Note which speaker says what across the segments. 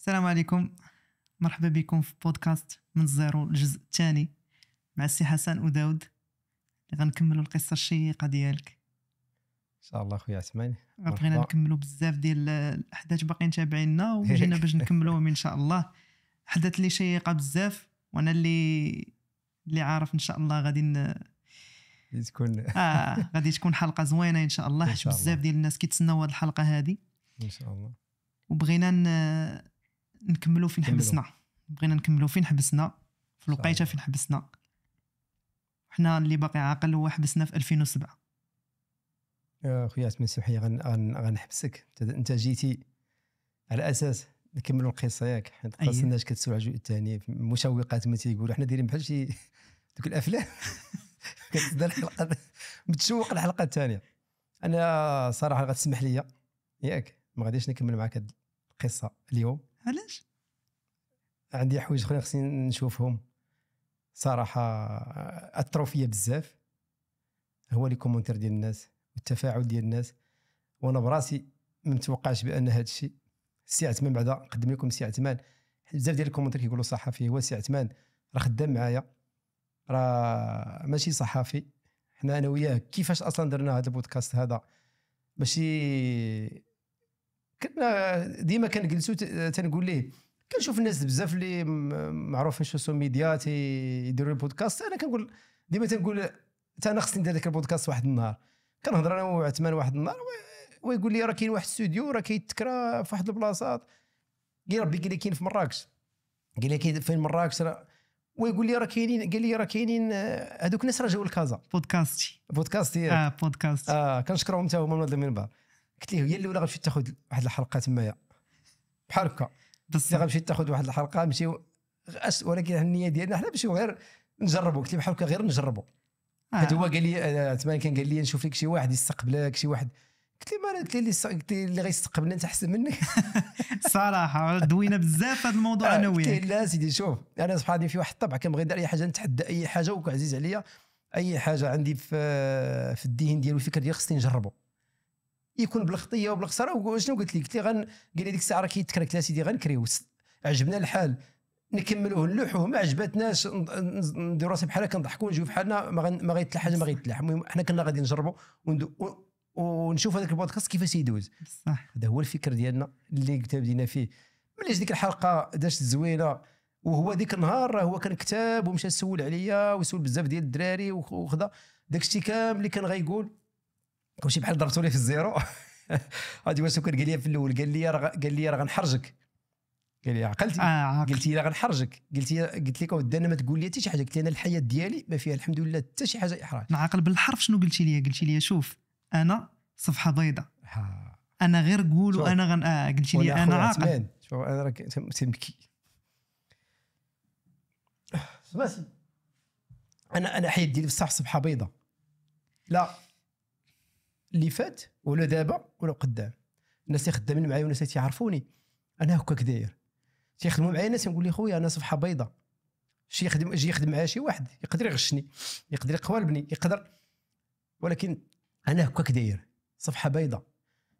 Speaker 1: السلام عليكم، مرحبا بكم في بودكاست من الزيرو الجزء الثاني مع السي حسن وداود اللي غنكملوا القصه الشيقه ديالك.
Speaker 2: ان شاء الله خويا عثمان.
Speaker 1: بغينا نكملوا بزاف ديال الاحداث باقيين تابعيننا وجينا باش نكملوهم ان شاء الله. احداث اللي شيقه بزاف، وانا اللي عارف ان شاء الله غادي تكون حلقه زوينه ان شاء الله، حيت بزاف ديال الناس كيتسناو هذه الحلقه هذه
Speaker 2: ان شاء الله.
Speaker 1: وبغينا نكملوا فين حبسنا. بغينا نكملوا فين حبسنا، في الوقيته فين حبسنا. حنا اللي باقي عاقل هو حبسنا في 2007.
Speaker 2: خويا عثمان سمحي غنحبسك. انت جيتي على اساس نكملوا القصه ياك، حيت خاص الناس كتسول على الجزء الثاني. المشوقات ما تيقولوا حنا دايرين بحال شي دوك الافلام كتبدا الحلقه متشوق الحلقه الثانيه. انا صراحه غتسمح لي ياك ما غاديش نكمل معك هذه القصه اليوم.
Speaker 1: علاش؟
Speaker 2: عندي حوايج اخرين خصني نشوفهم صراحه. اثروا فيا بزاف هو لي كومونتير ديال الناس والتفاعل ديال الناس، وانا براسي ما متوقعش بان هذا الشيء. السي عثمان بعدا نقدم لكم السي عثمان، بزاف ديال الكومونتير كيقولوا صحفي. هو السي عثمان راه خدام معايا، راه ماشي صحفي. حنا انا وياه كيفاش اصلا درنا هذا البودكاست هذا، ماشي كنا ديما كنجلسوا تنقول ليه. كنشوف الناس بزاف اللي معروفين في السوشيال ميديا يديروا البودكاست. انا كنقول ديما تنقول حتى انا خصني ندير ذاك البودكاست واحد النهار. كنهضر انا وعثمان واحد النهار ويقول لي راه كاين واحد الاستوديو راه كيتكرا في واحد البلاصات. قال ربي قال لي كاين في مراكش، قال لي كاين فين مراكش ويقول لي راه كاينين، قال لي راه كاينين هذوك الناس راه جاوا لكازا. بودكاستي
Speaker 1: بودكاست
Speaker 2: كنشكرهم حتى هما منظمين بعض. قلت ليه هي الاولى غنمشي تاخذ واحد الحلقه تمايا بحال هكا، بس غنمشي تاخذ واحد الحلقه نمشيو، ولكن النيه ديالنا حنا نمشيو غير نجربوا. قلت ليه بحال هكا غير نجربوا. حيت هو قال لي عثمان كان قال لي نشوف لك شي واحد يستقبلك، شي واحد. قلت لي ما قلت لي اللي غيستقبلني انت احسن مني.
Speaker 1: صراحه دوينا بزاف هذا الموضوع انا وياك.
Speaker 2: قلت لا سيدي شوف، انا سبحاني في واحد الطبع كنبغي ندير اي حاجه، نتحدى اي حاجه وعزيز عليا اي حاجه عندي في الدين ديالي والفكر ديالي خصني نجربه، يكون بالخطيه وبالخساره. وشنو قلت لي؟ قلت لي قال لي ديك الساعه راه كيتكرك. لا سيدي غنكريو، عجبنا الحال نكملوه نلوحوه، ما عجبتناش نديرو راسي بحال هكا نضحكوا ونجيو بحالنا ما غيتلاح حاجه ما غيتلاح. المهم حنا كنا غادي نجربوا ونشوف هذاك البودكاست كيفاش يدوز.
Speaker 1: صح،
Speaker 2: هذا هو الفكر ديالنا اللي بدينا فيه. ملي ديك الحلقه داشت زوينه، وهو ديك النهار هو كان كتاب ومشى يسول عليا ويسول بزاف ديال الدراري وخدا داك الشيء كامل اللي كان غايقول. كلشي بحال ضربتو لي في الزيرو. هادي واش كان قال لي في الاول، قال لي راه غنحرجك. قال لي عقلتي؟ قلت لي غنحرجك. قلت لك اودي انا ما تقول لي حتى شي حاجه. قلت لي انا الحياه ديالي ما فيها الحمد لله حتى شي حاجه احراج.
Speaker 1: نعقل بالحرف شنو قلتي لي؟ قلتي لي شوف انا صفحه بيضاء، انا غير قول وانا قلتي لي انا عاقل.
Speaker 2: شوف انا راك تنبكي. بس انا حياتي ديالي بصح صفحه بيضاء، لا اللي فات ولا دابا ولا قدام. الناس اللي خدامين معايا والناس اللي تيعرفوني انا هكاك داير. تيخدموا معايا ناس نقول لي خويا انا صفحه بيضاء. شي يخدم معايا شي واحد يقدر يغشني، يقدر يقوالبني، يقدر، ولكن انا هكاك داير صفحه بيضاء.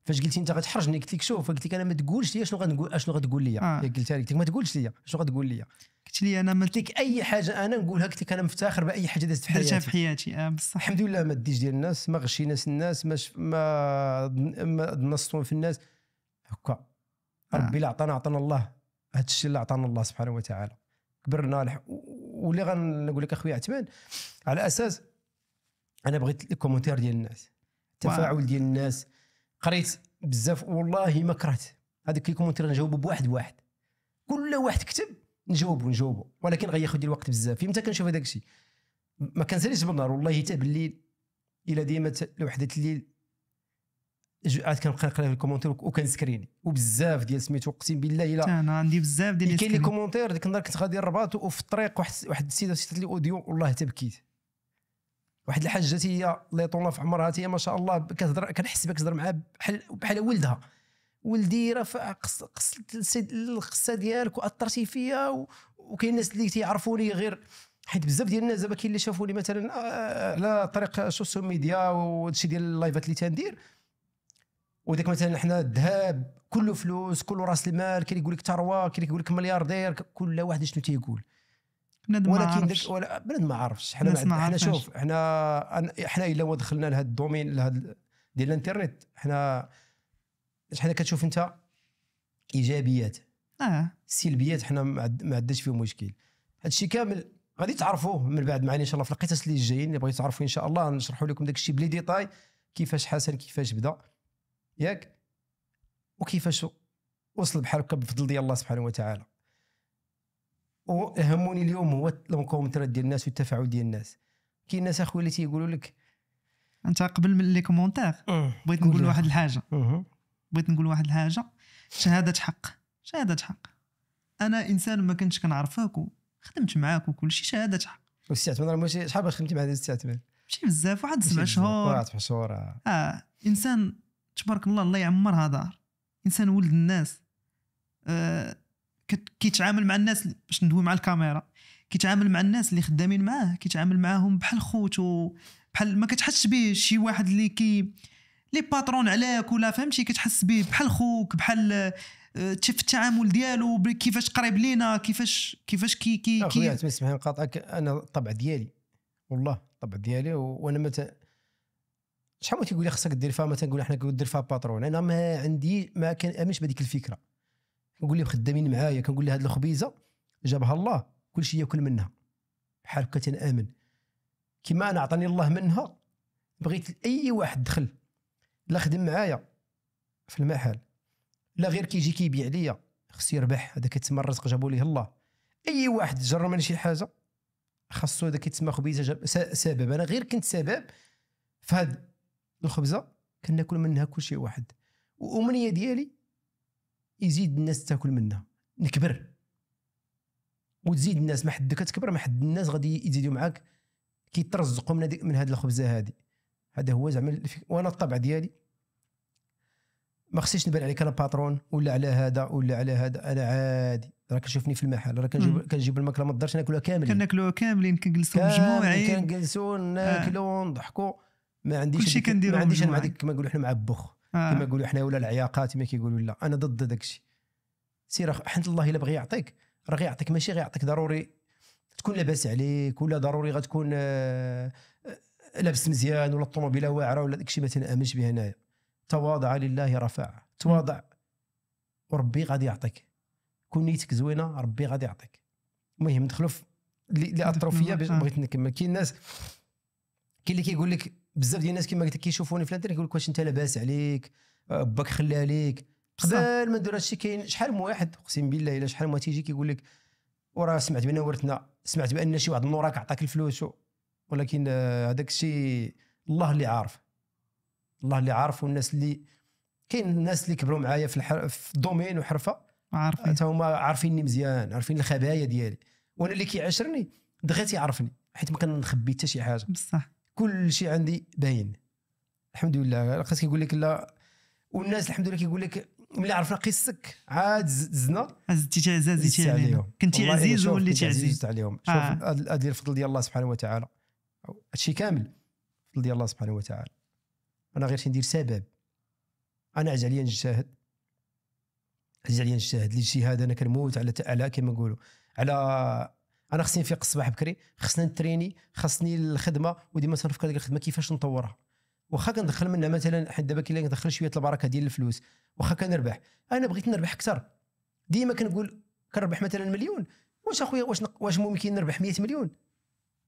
Speaker 2: فاش قلتي انت غتحرجني قلت لك شوف، قلت لك انا ما تقولش لي شنو غنقول، شنو غتقول لي. قلتها لك ما تقولش لي شنو غتقول لي.
Speaker 1: قلت لي انا ما
Speaker 2: قلت لك اي حاجه انا نقولها. قلت لك انا مفتخر باي حاجه درت في
Speaker 1: حياتي بصح
Speaker 2: الحمد لله. ما ديش ديال الناس، ما غشيناش الناس، ما نصتون في الناس هكا. ربي اللي عطانا الله هذا الشيء اللي عطانا الله سبحانه وتعالى. كبرنا واللي غنقول لك اخويا عثمان على اساس انا بغيت الكومونتير ديال الناس، التفاعل ديال الناس. قريت بزاف والله ما كرهت هذاك الكومونتير. نجاوبوا بواحد كل واحد كتب نجاوبوا، ولكن غياخذ لي الوقت بزاف. فهمت؟ كنشوف هذاك الشيء ما كنساليش بالنهار والله حتى بالليل الى ديما لوحده الليل عاد كنبقى نقرا في الكومونتير وكنسكريني. وبزاف ديال سميتو اقسم بالله الا
Speaker 1: انا عندي بزاف ديال
Speaker 2: كاين لي كومونتير. ديك النهار كنت غادي الرباط وفي الطريق واحد السيده سيتات لي اوديو والله حتى بكيت. واحد الحاجه هي الله يطول الله في عمرها، هي ما شاء الله كتهضر، كنحس بك تهضر معها بحال ولدها. ولدي راه قص القصه ديالك واثرتي فيا. وكاين الناس اللي تيعرفوني غير حيت بزاف ديال الناس دابا كاين اللي شافوني مثلا على طريق السوشيال ميديا ودشي ديال اللايفات اللي تندير وديك مثلا حنا الذهب كله فلوس، كله راس المال، كاين يقول لك ثروه، كاين يقول لك ملياردير، كل واحد شنو تيقول. ولكن داك بلاد ما عرفش. حنا شوف حنا الا دخلنا لهذا الدومين لهذا ديال الانترنت، حنا كتشوف انت ايجابيات سلبيات، حنا ما عندناش فيهم مشكل. هذا الشيء كامل غادي تعرفوه من بعد معنا ان شاء الله في القصص اللي جايين اللي بغيتوا تعرفوا ان شاء الله. نشرحوا لكم داك الشيء بلي ديتاي، كيفاش حسن كيفاش بدا ياك، وكيفاش وصل بحال هكا بفضل ديال الله سبحانه وتعالى. وهموني اليوم هو الكومنتات ديال الناس والتفاعل ديال الناس. كاين ناس اخويا اللي تيقولوا لك
Speaker 1: انت قبل من لي كومونتير بغيت نقول واحد الحاجه، شهاده حق. انا انسان ما كنتش كنعرفك وخدمت معاك وكل شيء، شهاده حق.
Speaker 2: واستعتمر ماشي شحال باش خدمتي مع هذا الاستعتمار؟
Speaker 1: ماشي بزاف، واحد 7 شهور. انسان تبارك الله يعمرها دار، انسان ولد الناس، كيتعامل مع الناس باش ندوي مع الكاميرا، كيتعامل مع الناس اللي خدامين معاه، كيتعامل معاهم بحال خوت، بحال ما كتحسش به شي واحد اللي لي باترون عليك ولا فهمتي، كتحس به بحال خوك، بحال تشوف التعامل ديالو كيفاش قريب لينا، كيفاش
Speaker 2: اخويا تسمح لي نقاطعك. انا الطبع ديالي والله الطبع ديالي، وانا متى شحال ما تيقول لي خصك دير فيها، مثلا نقول احنا كندير فيها باترون، انا ما عندي ما كنامنش بهذيك الفكره. كنقول لهم خدامين معايا، كنقول له هذه الخبيزه جابها الله كل شيء ياكل منها بحال هكا، تنامن كما انا عطاني الله منها. بغيت اي واحد دخل لا خدم معايا في المحل لا غير كيجي كيبيع ليا، خص يربح، هذا كيتسمى الرزق جابوا ليه الله. اي واحد جرى من شي حاجه خاصو هذا كيتسمى خبيزه سبب. انا غير كنت سبب في هذه الخبزه، كناكل منها كل شيء واحد، وامنيه ديالي يزيد الناس تاكل منها، نكبر وتزيد الناس، ما حد كتكبر ما حد الناس غادي يزيدوا معاك كيترزقوا من هذه الخبزه هذه. هذا هو زعما. وانا الطبع ديالي ما خصنيش نبان عليك انا باترون ولا على هذا ولا على هذا. انا عادي، راه كتشوفني في المحل، راه كنجيب الماكله ما تقدرش ناكلها كاملين
Speaker 1: كنجلسوا مجموعين،
Speaker 2: كنجلسوا ناكلوا نضحكوا. ما عنديش
Speaker 1: كلشي كنديروا،
Speaker 2: ما عنديش انا مع ديك كما نقولوا حنا مع البخ، كما نقولوا حنا ولا العياقات ما كيقولوا. لا انا ضد داك الشيء. سير حنت الله الا بغى يعطيك راه غيعطيك، ماشي غيعطيك ضروري تكون لاباس عليك ولا ضروري غتكون لابس مزيان ولا الطوموبيله واعره ولا داك الشيء. ما تنامنش به هنايا. تواضع لله رفعه، تواضع وربي غادي يعطيك. كون نيتك زوينه ربي غادي يعطيك. المهم ندخلوا في الاطروفيه باش بغيت نكمل. كاين ناس اللي كيقول لك بزاف ديال الناس كما قلت كيشوفوني في الانترنت يقول لك واش انت لاباس عليك، باك خليها ليك. قبل ما ندير هادشي كاين شحال من واحد اقسم بالله الا شحال ما تيجي كيقول لك وراه سمعت بان ورثنا، سمعت بان شي واحد النوراك عطاك الفلوس، ولكن هذاك الشيء الله اللي عارف. الله اللي عارف. والناس اللي كاين الناس اللي كبروا معايا في الدومين وحرفه عارفين، حتى هما عارفيني مزيان، عارفين الخبايا ديالي. وانا اللي كيعاشرني دغيا تيعرفني حيت ما كنخبي حتى شي حاجه، بصح كل شيء عندي باين الحمد لله. خاصك يقول لك لا. والناس الحمد لله كيقول لك ملي عرفنا قصتك عاد زدنا، عزتي عليهم، كنتي عزيز وليتي عزيز عليهم. شوف هذا الفضل ديال الله سبحانه وتعالى، هادشي كامل الفضل ديال الله سبحانه وتعالى. انا غير ندير سبب. انا عز عليا نجتهد، الاجتهاد انا كنموت على كما نقولوا على. انا خصني نفيق الصباح بكري، خصني نتريني، خصني الخدمه، وديما تنفكر ديك الخدمه كيفاش نطورها. واخا كندخل منها مثلا حيت دابا كاين اللي كندخل شويه البركه ديال الفلوس، واخا كنربح. انا بغيت نربح اكثر. ديما كنقول كنربح مثلا مليون، واش اخويا واش ممكن نربح 100 مليون؟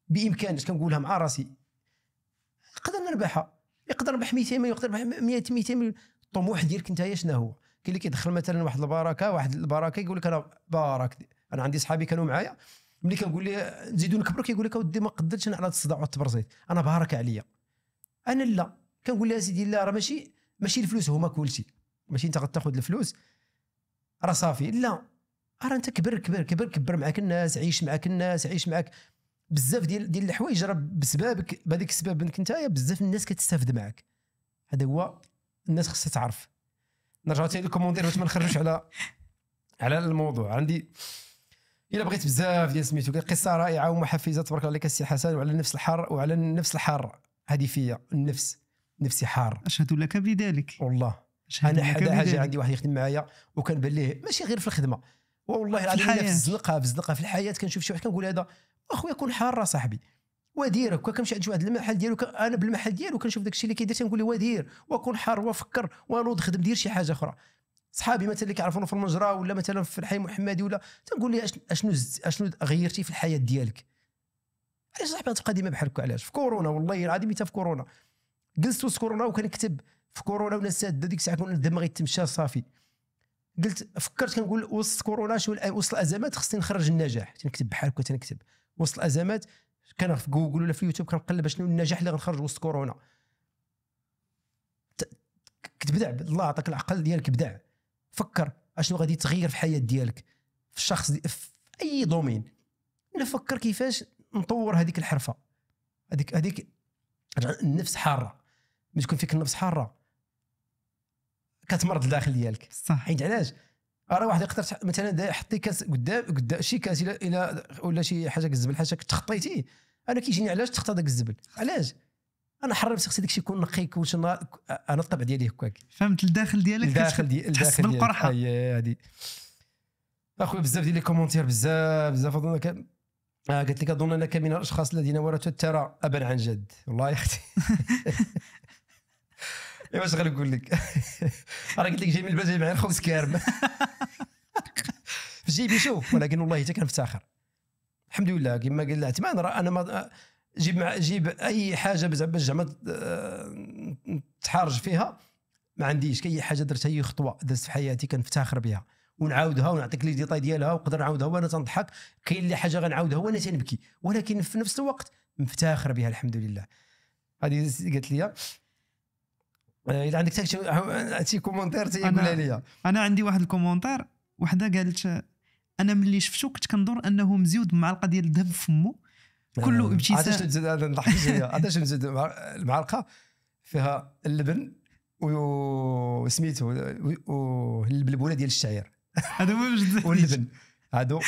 Speaker 2: بامكانش. كنقولها مع راسي نقدر نربحها، يقدر نربح 200 مليون، يقدر نربح 200 مليون. الطموح ديالك انت شنو هو؟ كاين اللي كيدخل مثلا واحد البركه يقول لك انا بارك. انا عندي صحابي كانوا معايا ملي كنقول لي نزيدوا نكبروا كيقول لك اودي ما قدرتش انا على الصداع والتبرزيط، انا بارك عليا. انا لا، كنقول لها سيدي لا، راه ماشي الفلوس هما كلشي، ماشي انت غتاخذ الفلوس راه صافي. لا، راه انت كبر معاك الناس، عيش معاك الناس، عيش معاك بزاف ديال الحوايج. راه بسببك، بهذيك السبب انك انت بزاف الناس كتستافد معاك. هذا هو الناس خصها تعرف. نرجعوا تاني للكومونتير باش ما نخرجوش على الموضوع. عندي الا بغيت بزاف ديال سميتو قصه رائعه ومحفزه تبارك الله عليك السي حسن، وعلى النفس الحار هذه فيا النفسي حار.
Speaker 1: اشهد لك بذلك
Speaker 2: والله. انا حدا حاجه عندي واحد يخدم معايا وكان بان ليه ماشي غير في الخدمه والله العظيم في الزنقه في الحياه كنشوف شي واحد كنقول هذا اخويا كون حار صاحبي ودير هكا كنمشي عند شي واحد المحل ديالو انا بالمحل ديالو كنشوف داك الشيء اللي كيدير تنقول له ودير وكون حار وفكر ونوض خدم دير شي حاجه اخرى. صحابي مثلا اللي كيعرفونا في المجرى ولا مثلا في الحي المحمدي ولا تنقول لي اشنو غيرتي في الحياه ديالك علاش صاحبي غتبقى ديما بحال هكا علاش في كورونا والله العظيم حتى في كورونا جلست وسط كورونا وكنكتب في كورونا ولا ساده ديك الساعه كون الدم غيتمشى صافي قلت فكرت كنقول وسط كورونا وسط الازمات خصني نخرج النجاح تنكتب بحال هكا تنكتب وسط الازمات كان في جوجل ولا في يوتيوب كنقلب شنو النجاح اللي غنخرج وسط كورونا كتبدع الله عطاك العقل ديالك بدع فكر اشنو غادي تغير في الحياه ديالك في الشخص في اي دومين نفكر كيفاش نطور هذيك الحرفه هذيك النفس حاره ملي تكون فيك النفس حاره كتمرض الداخل ديالك
Speaker 1: صح
Speaker 2: حيت علاش راه واحد يقدر مثلا حطي كاس قدام شي كاس الى ولا شي حاجه الزبل حاجه تخطيتيه انا كيجيني علاش تخطى داك الزبل علاش انا حرمت خصي داكشي يكون نقي كلشي انا الطبع ديالي هكاك
Speaker 1: فهمت الداخل ديالك
Speaker 2: الداخل
Speaker 1: بالقرحه
Speaker 2: هذه اخويا بزاف ديال لي كومونتير بزاف اظن قالت لك اظن انك من الاشخاص الذين ورثوا الثراء ابا عن جد والله يا اختي واش غنقول لك راه قلت لك جاي من البلد معايا الخبز كارم في جيبي شوف ولكن والله حتى كنفتخر الحمد لله كما قال العثمان راه انا ما جيب اي حاجه باش زعما تحارج فيها ما عنديش اي حاجه درت اي خطوه دازت في حياتي كنفتخر بها ونعاودها ونعطيك لي ديتاي ديالها ونقدر نعاودها وانا تنضحك كاين اللي حاجه غنعاودها وانا تنبكي ولكن في نفس الوقت مفتخر بها الحمد لله. هذه قالت لي اذا عندك شي كومونتير تيقولها لي.
Speaker 1: انا عندي واحد الكومونتير وحده قالت انا ملي شفتو كنت كنظن انه مزيود بمعلقه ديال الذهب في فمو كله ابتسام.
Speaker 2: علاش نزيد نضحك شويه علاش نزيد المعلقه فيها اللبن وسميتو والبلبوله ديال الشعير
Speaker 1: هذا هو
Speaker 2: واللبن هادو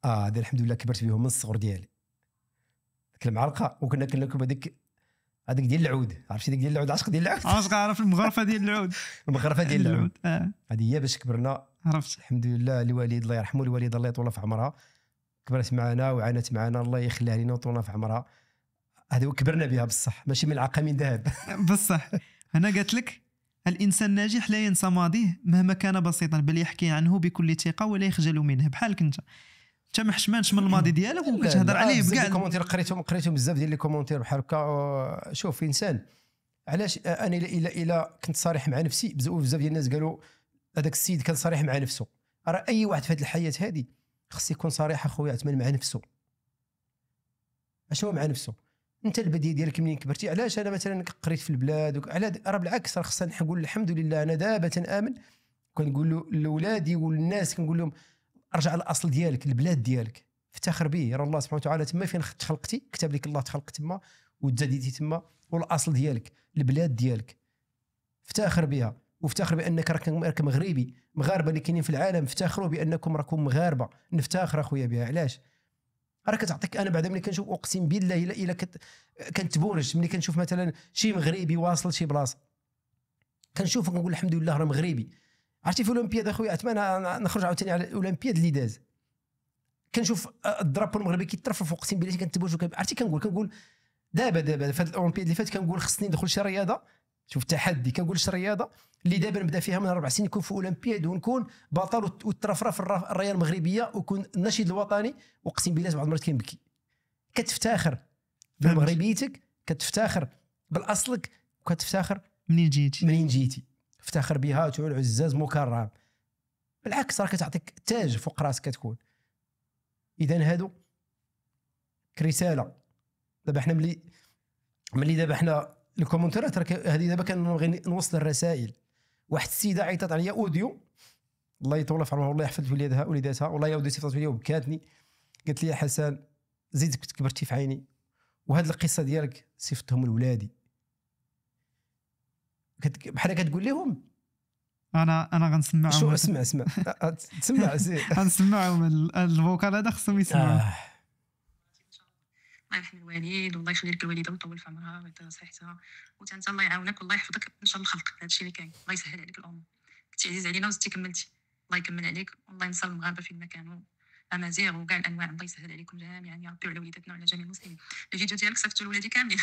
Speaker 2: هذا الحمد لله كبرت بهم من الصغر ديالي ديك المعلقه وكنا كناكل هذيك ديال العود عرفتي ديك ديال العود عشق ديال العود
Speaker 1: عشق عارف المغرفه ديال العود
Speaker 2: المغرفه ديال العود هذه هي باش كبرنا
Speaker 1: عرفت
Speaker 2: الحمد لله الوالد الله يرحمه الوالده الله يطول في عمرها كبرت معنا وعانت معنا الله يخليها لنا وطولنا في عمرها هذا كبرنا بها بصح ماشي ملعقه من ذهب
Speaker 1: بصح انا قلت لك الانسان الناجح لا ينسى ماضيه مهما كان بسيطا بل يحكي عنه بكل ثقه ولا يخجل منه بحالك انت ما حشمانش من الماضي ديالك وكتهضر عليه بكاع
Speaker 2: الكومونتير قريتهم بزاف ديال لي كومونتير بحال هكا شوف انسان علاش انا الا كنت صريح مع نفسي بزاف ديال الناس قالوا هذاك السيد كان صريح مع نفسه راه اي واحد في هذه الحياه هذه خص يكون صريح اخويا عثمان مع نفسه اشنو مع نفسه انت البديه ديالك منين كبرتي علاش انا مثلا قريت في البلاد على راه بالعكس راه خصنا نقول الحمد لله انا دابا امن كنقول لاولادي والناس كنقول لهم ارجع للاصل ديالك البلاد ديالك افتخر به راه الله سبحانه وتعالى تما فين تخلقتي كتب لك الله تخلق تما وتزاديتي تما والاصل ديالك البلاد ديالك افتخر بها وافتخر بانك راك مغربي مغاربه اللي كاينين في العالم افتخروا بانكم راكم مغاربه نفتخر اخويا بها علاش راه كتعطيك انا بعدا ملي كنشوف اقسم بالله الا كنتبونج ملي كنشوف مثلا شي مغربي واصل شي بلاصه كنشوف كنقول الحمد لله راه مغربي عرفتي في الاولمبياد اخويا عثمان نخرج عاوتاني على الاولمبياد اللي داز كنشوف الدرابو المغربي كيترفرف اقسم بالله كنتبونج عرفتي كنقول دابا في الاولمبياد اللي فات كنقول خصني ندخل شي رياضه شوف التحدي كنقول شي رياضه اللي دابا نبدا فيها من 4 سنين نكون في اولمبياد ونكون بطل وترفرف الرايه المغربيه وكون النشيد الوطني واقسم بالله بعض المرات كنبكي كتفتخر بمغربيتك كتفتخر بالاصلك وكتفتخر
Speaker 1: منين جيتي
Speaker 2: افتخر بها تعول عزاز مكرم بالعكس راه كتعطيك تاج فوق راسك كتكون اذا هادو رساله دابا حنا ملي دابا حنا الكومنتات هذه دابا كنبغي نوصل الرسائل واحد السيده عيطات عليا اوديو الله يطول في عمرها والله يحفظ وليداتها والله يا ودي صيفطت لي وبكاتني قالت لي يا حسن زيد كبرتي في عيني وهاد القصه ديالك صيفطهم لولادي بحال كتقول لهم
Speaker 1: انا غنسمعهم
Speaker 2: شو اسمع تسمع
Speaker 1: غنسمعهم الفوكال هذا خصهم يسمعوا
Speaker 3: الله يرحم الوالد والله يخلي لك الوالده ويطول في عمرها ويعطيها صحتها، وتا انت الله يعاونك والله يحفظك من شر الخلق. هذا الشيء اللي كاين، الله يسهل عليك الامور. كنتي عزيز علينا وزدتي كملتي، الله يكمل عليك، والله ينصر المغاربه فين ما كانوا، امازيغ وكاع الانواع، الله يسهل عليكم جميعا يا ربي وعلى وليداتنا وعلى جميع المسلمين. الفيديو ديالك صيفطوا لولادي كاملين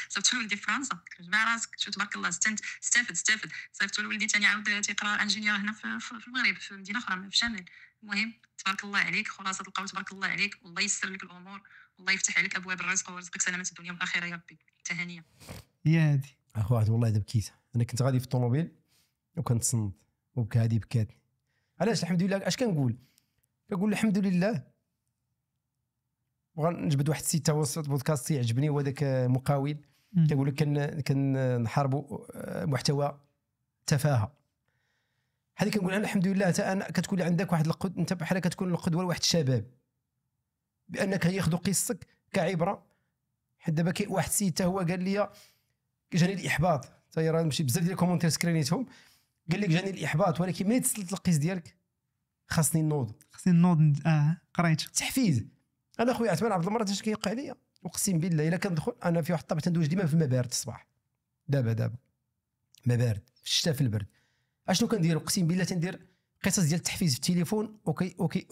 Speaker 3: صيفطوا لولدي في فرنسا، جمع راسك شو تبارك الله، استافد. صيفطوا لولدي ثاني عاود تيقرا انجينيور هنا في المغرب في مدينه اخرى في الشمال. المهم تبارك الله عليك، خلاصه القول تبارك الله عليك، والله يسر لك الامور، والله يفتح عليك ابواب الرزق ويرزقك سلامه الدنيا والاخره يا ربي. تهانيه
Speaker 1: هي هادي.
Speaker 2: اخو واحد والله اذا بكيت، انا كنت غادي في الطوموبيل وكنتصنت وبكى هادي بكاتني. علاش؟ الحمد لله. اش كنقول الحمد لله. وغنجبد واحد السيت وسط بودكاست يعجبني، هو ذاك مقاول كيقول لك كنحاربوا محتوى تفاهه. هذه كنقول انا الحمد لله. حتى انا كتكون عندك واحد انت بحال كتكون القدوه لواحد الشباب، بانك ياخذوا قصتك كعبره. حتى دابا واحد السيد حتى هو قال لي جاني الاحباط، حتى راه ماشي بزاف ديال الكومونتير سكرينيتهم، قال لك جاني الاحباط، ولكن ملي تسلط القيس ديالك خاصني نوض.
Speaker 1: قريت
Speaker 2: تحفيز. انا خويا عثمان عبد المرات اش كيوقع لي، اقسم بالله الا كندخل انا في واحد الطابع تندوز ديما في الماء بارد الصباح. دابا ماء بارد في الشتاء في البرد. اشنو كندير؟ اقسم بالله تندير قصص ديال التحفيز في التليفون. اوكي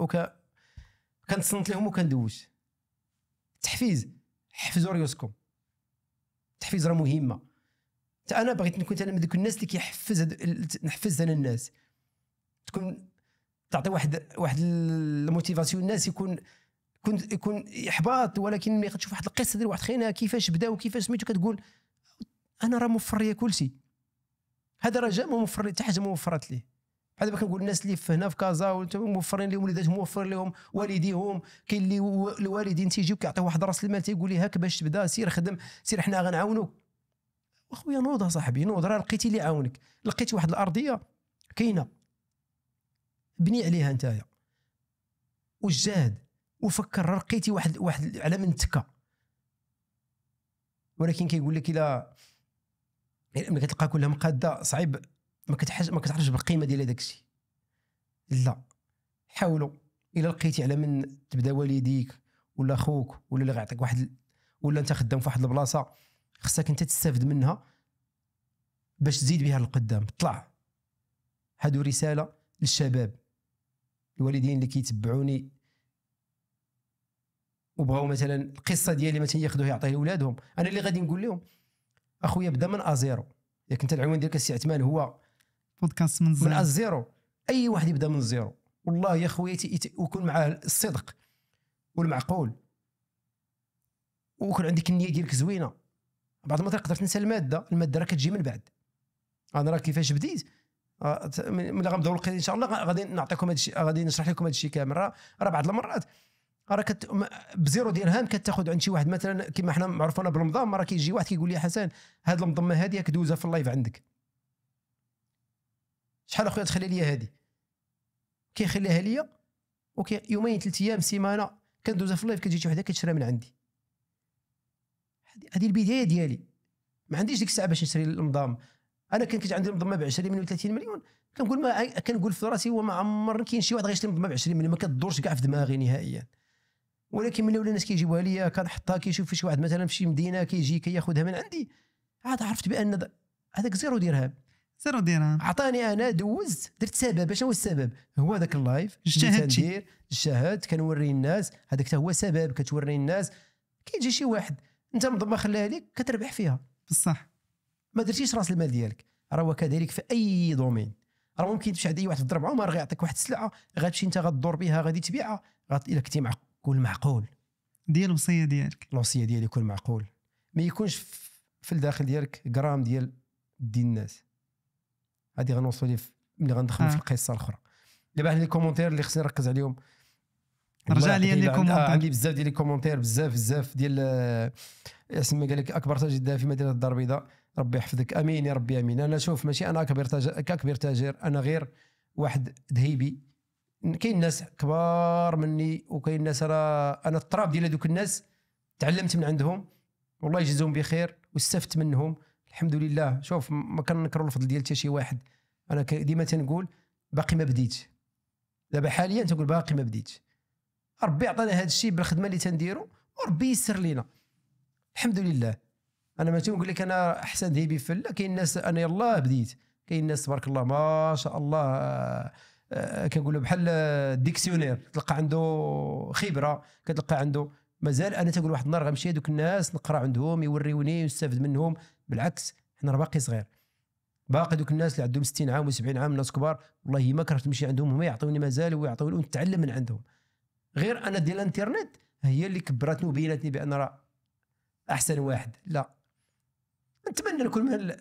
Speaker 2: كنتصنت لهم وكندوز. التحفيز حفزوا ريوسكم، التحفيز راه مهمه. حتى انا بغيت نكون انا من ذوك الناس اللي نحفز انا الناس، تكون تعطي واحد الموتيفاسيون الناس، يكون احباط. ولكن ملي كتشوف واحد القصه ديال واحد خينا كيفاش بدا وكيفاش سميتو، كتقول انا راه موفر ليا كلشي. هذا راه جا موفر لي حتى حاجه ما وفرت ليه. بحال دابا كنقول الناس اللي هنا في كازا موفرين لهم وليداتهم، موفر لهم والديهم. كاين اللي الوالدين تيجيو كيعطيو واحد راس المال تيقول لي هاك باش تبدا، سير خدم، سير حنا غنعاونوك. اخويا نوض اصاحبي نوض، راه لقيتي اللي يعاونك، لقيتي واحد الارضيه كاينه بني عليها نتايا وجاد وفكر، راه لقيتي واحد على من تكا. ولكن كيقول لك الا ملي كتلقى كلها مقاده صعيب، ما كتعرفش بالقيمه ديال هذاك الشيء. لا حاولوا الا لقيتي على من تبدا والديك ولا اخوك ولا اللي غيعطيك ولا انت خدام في واحد البلاصه، خصك انت تستافد منها باش تزيد بها للقدام. طلع هادو رساله للشباب الوالدين اللي كيتبعوني وبغاو مثلا القصه ديالي مثلا ياخذوها يعطيه لاولادهم. انا اللي غادي نقول لهم اخويا بدا من ازيرو. ياك انت العنوان ديالك السي عثمان هو
Speaker 1: بودكاست
Speaker 2: من ازيرو. اي واحد يبدا من الزيرو والله يا خويا ويكون معاه الصدق والمعقول، ويكون عندك النيه ديالك زوينه. بعض المرات تقدر تنسى الماده راه كتجي من بعد. انا راه كيفاش بديت ملي غنبداو القيد ان شاء الله غادي نعطيكم هذا الشيء، غادي نشرح لكم هذا الشيء كامل. راه بعض المرات راه بزيرو درهم كتاخذ عند شي واحد مثلا كما حنا معروفين بالمضام. راه كيجي واحد كيقول لي حسن هاد المضمه هذه كدوزها في اللايف عندك شحال اخويا تخلي لي هذه، كيخليها ليا اوكي يومين 3 ايام سيمانه كندوزها في اللايف، كتجي شي وحده كتشريها من عندي. هذه البدايه ديالي. ما عنديش ديك الساعه باش نشري المضام. انا كان كيجي عندي المضمه ب 20 مليون 30 مليون، كنقول في راسي وما عمر كاين شي واحد غيشري المضمه ب 20 مليون، ما كتدورش كاع في دماغي نهائيا. ولكن ملي ولا الناس كيجيبوها ليا كنحطها، كيشوف شي واحد مثلا في شي مدينه كيجي كياخذها من عندي، عاد عرفت بان هذاك زيرو درهم. عطاني انا دوزت درت سبب. اش هو السبب؟ هو هذاك اللايف اجتهدت كنوري الناس. هذاك هو سبب، كتوري الناس. كيجي شي واحد انت مضمه خليها لك كتربح فيها
Speaker 1: بصح،
Speaker 2: ما درتيش راس المال ديالك. راه كذلك في اي دومين. راه ممكن تمشي عند اي واحد تضرب عمر غيعطيك واحد السلعه غتمشي انت غدور بها غادي تبيعها. الا كنتي معقول
Speaker 1: ديال الوصيه ديالك،
Speaker 2: الوصيه ديالي يكون معقول، ما يكونش في الداخل ديالك غرام ديال دين الناس. هذه غنوصلوا لي ملي غندخلوا في القصه الاخرى. دابا لي كومونتير اللي خصني نركز عليهم،
Speaker 1: رجع لي لي كومونتير.
Speaker 2: عندي بزاف ديال لي كومونتير، بزاف ديال اسم قال لك اكبر تاجر الذهب في مدينه الدار البيضاء، ربي يحفظك. امين يا ربي امين. انا شوف ماشي انا كبير تاجر، انا غير واحد ذهيبي. كاين ناس كبار مني وكاين ناس انا التراب ديال هذوك الناس تعلمت من عندهم، والله يجزيهم بخير واستفدت منهم الحمد لله. شوف ما كنكروا الفضل ديال حتى شي واحد. انا ديما تنقول باقي ما بديتش. دابا حاليا تنقول باقي ما بديتش. ربي عطانا هذا الشيء بالخدمه اللي تنديرو، وربي يسر لينا الحمد لله. انا ما تنقول لك انا احسن ذهبي في لا، كاين الناس انا يلاه بديت، كاين الناس تبارك الله ما شاء الله كنقولوا بحال الديكسيونير، تلقى عنده خبره، كتلقى عنده مازال. انا تقول واحد النهار غنمشي هذوك الناس نقرا عندهم يوريوني ونستافد منهم. بالعكس حنا راه باقي صغير، باقي دوك الناس اللي عندهم 60 عام و70 عام ناس كبار والله ما كرهت نمشي عندهم، هما يعطوني مازال ويعطوني ونتعلم من عندهم. غير انا ديال الانترنت هي اللي كبرتني وبينتني بان راه احسن واحد. لا نتمنى نكون من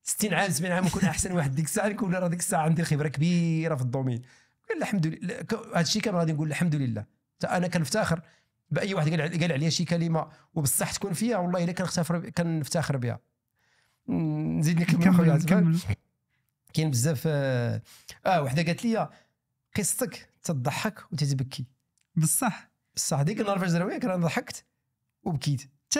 Speaker 2: 60 عام 70 عام نكون احسن واحد ديك الساعه، نكون راه ديك الساعه عندي خبره كبيره في الدومين. الحمد لله هذا الشيء كان غادي نقول الحمد لله. انا كنفتخر باي واحد قال عليا شي كلمه وبصح تكون فيها، والله الا كنفتخر بها. نزيد نكمل خويا عزمان. كاين بزاف وحده قالت لي قصتك تضحك وتتبكي.
Speaker 1: بصح
Speaker 2: ديك النهار فاش دراويك انا ضحكت وبكيت
Speaker 1: حتى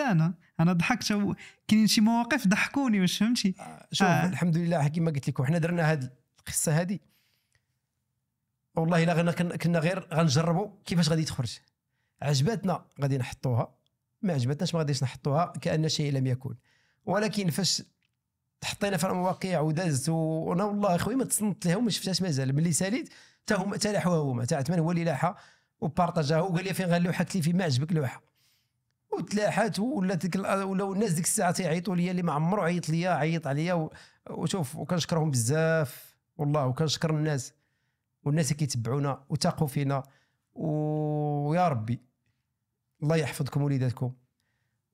Speaker 1: انا ضحكت. كاينين شي مواقف ضحكوني واش فهمتي.
Speaker 2: شوف الحمد لله كما قلت لكم حنا درنا هذه القصه هذه والله الا كنا غير غنجربوا كيفاش غادي تخرج. عجبتنا غادي نحطوها، ما عجبتناش ما غاديش نحطوها كأن شيء لم يكن. ولكن فاش تحطينا في المواقع ودازت وانا والله اخويا ما تصنت لها وما شفتهاش مازال ملي ساليت حتى هما تلاحوها، هما تاع عثمان هو اللي لاحها وبارطاجاها وقال لي فين غنلوحها، قلت لي فين ما عجبك لوحه وتلاحات. ولاو الناس ديك الساعه تيعيطوا لي اللي ما عمرو عيط ليا عيط عليا وشوف وكنشكرهم بزاف والله، وكنشكر الناس والناس اللي كيتبعونا وتاقوا فينا. ويا ربي الله يحفظكم وليداتكم،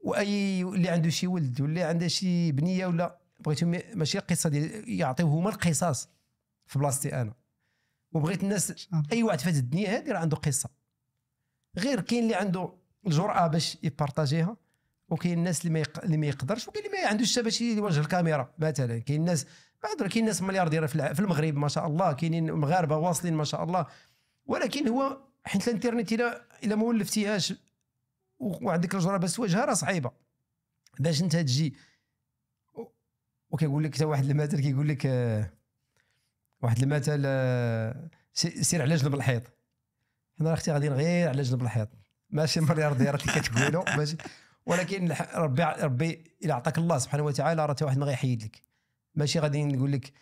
Speaker 2: واي اللي عنده شي ولد واللي عنده شي بنيه ولا بغيتهم ماشي قصه ديال يعطيوه هما القصص في بلاصتي انا. وبغيت الناس اي واحد في هذه الدنيا هذه راه عنده قصه، غير كاين اللي عنده الجرأه باش يبارطاجيها وكاين الناس اللي ما يقدرش، وكاين اللي ما عندوش حتى باش يواجه الكاميرا. مثلا كاين الناس كاين ناس ملياردير في المغرب ما شاء الله، كاينين مغاربه واصلين ما شاء الله. ولكن هو حيت الانترنت الا ما ولفتيهاش وعندك الجرأه باش تواجهها راه صعيبه باش انت تجي. وكيقول لك حتى واحد المثل كيقول لك واحد المثل سير على جنب الحيط. حنا اختي غاديين غير على جنب الحيط، ماشي مليارديرات اللي كتقولوا ماشي. ولكن ربي الا عطاك الله سبحانه وتعالى راه حتى واحد ما غيحيد لك. ماشي غادي نقول لك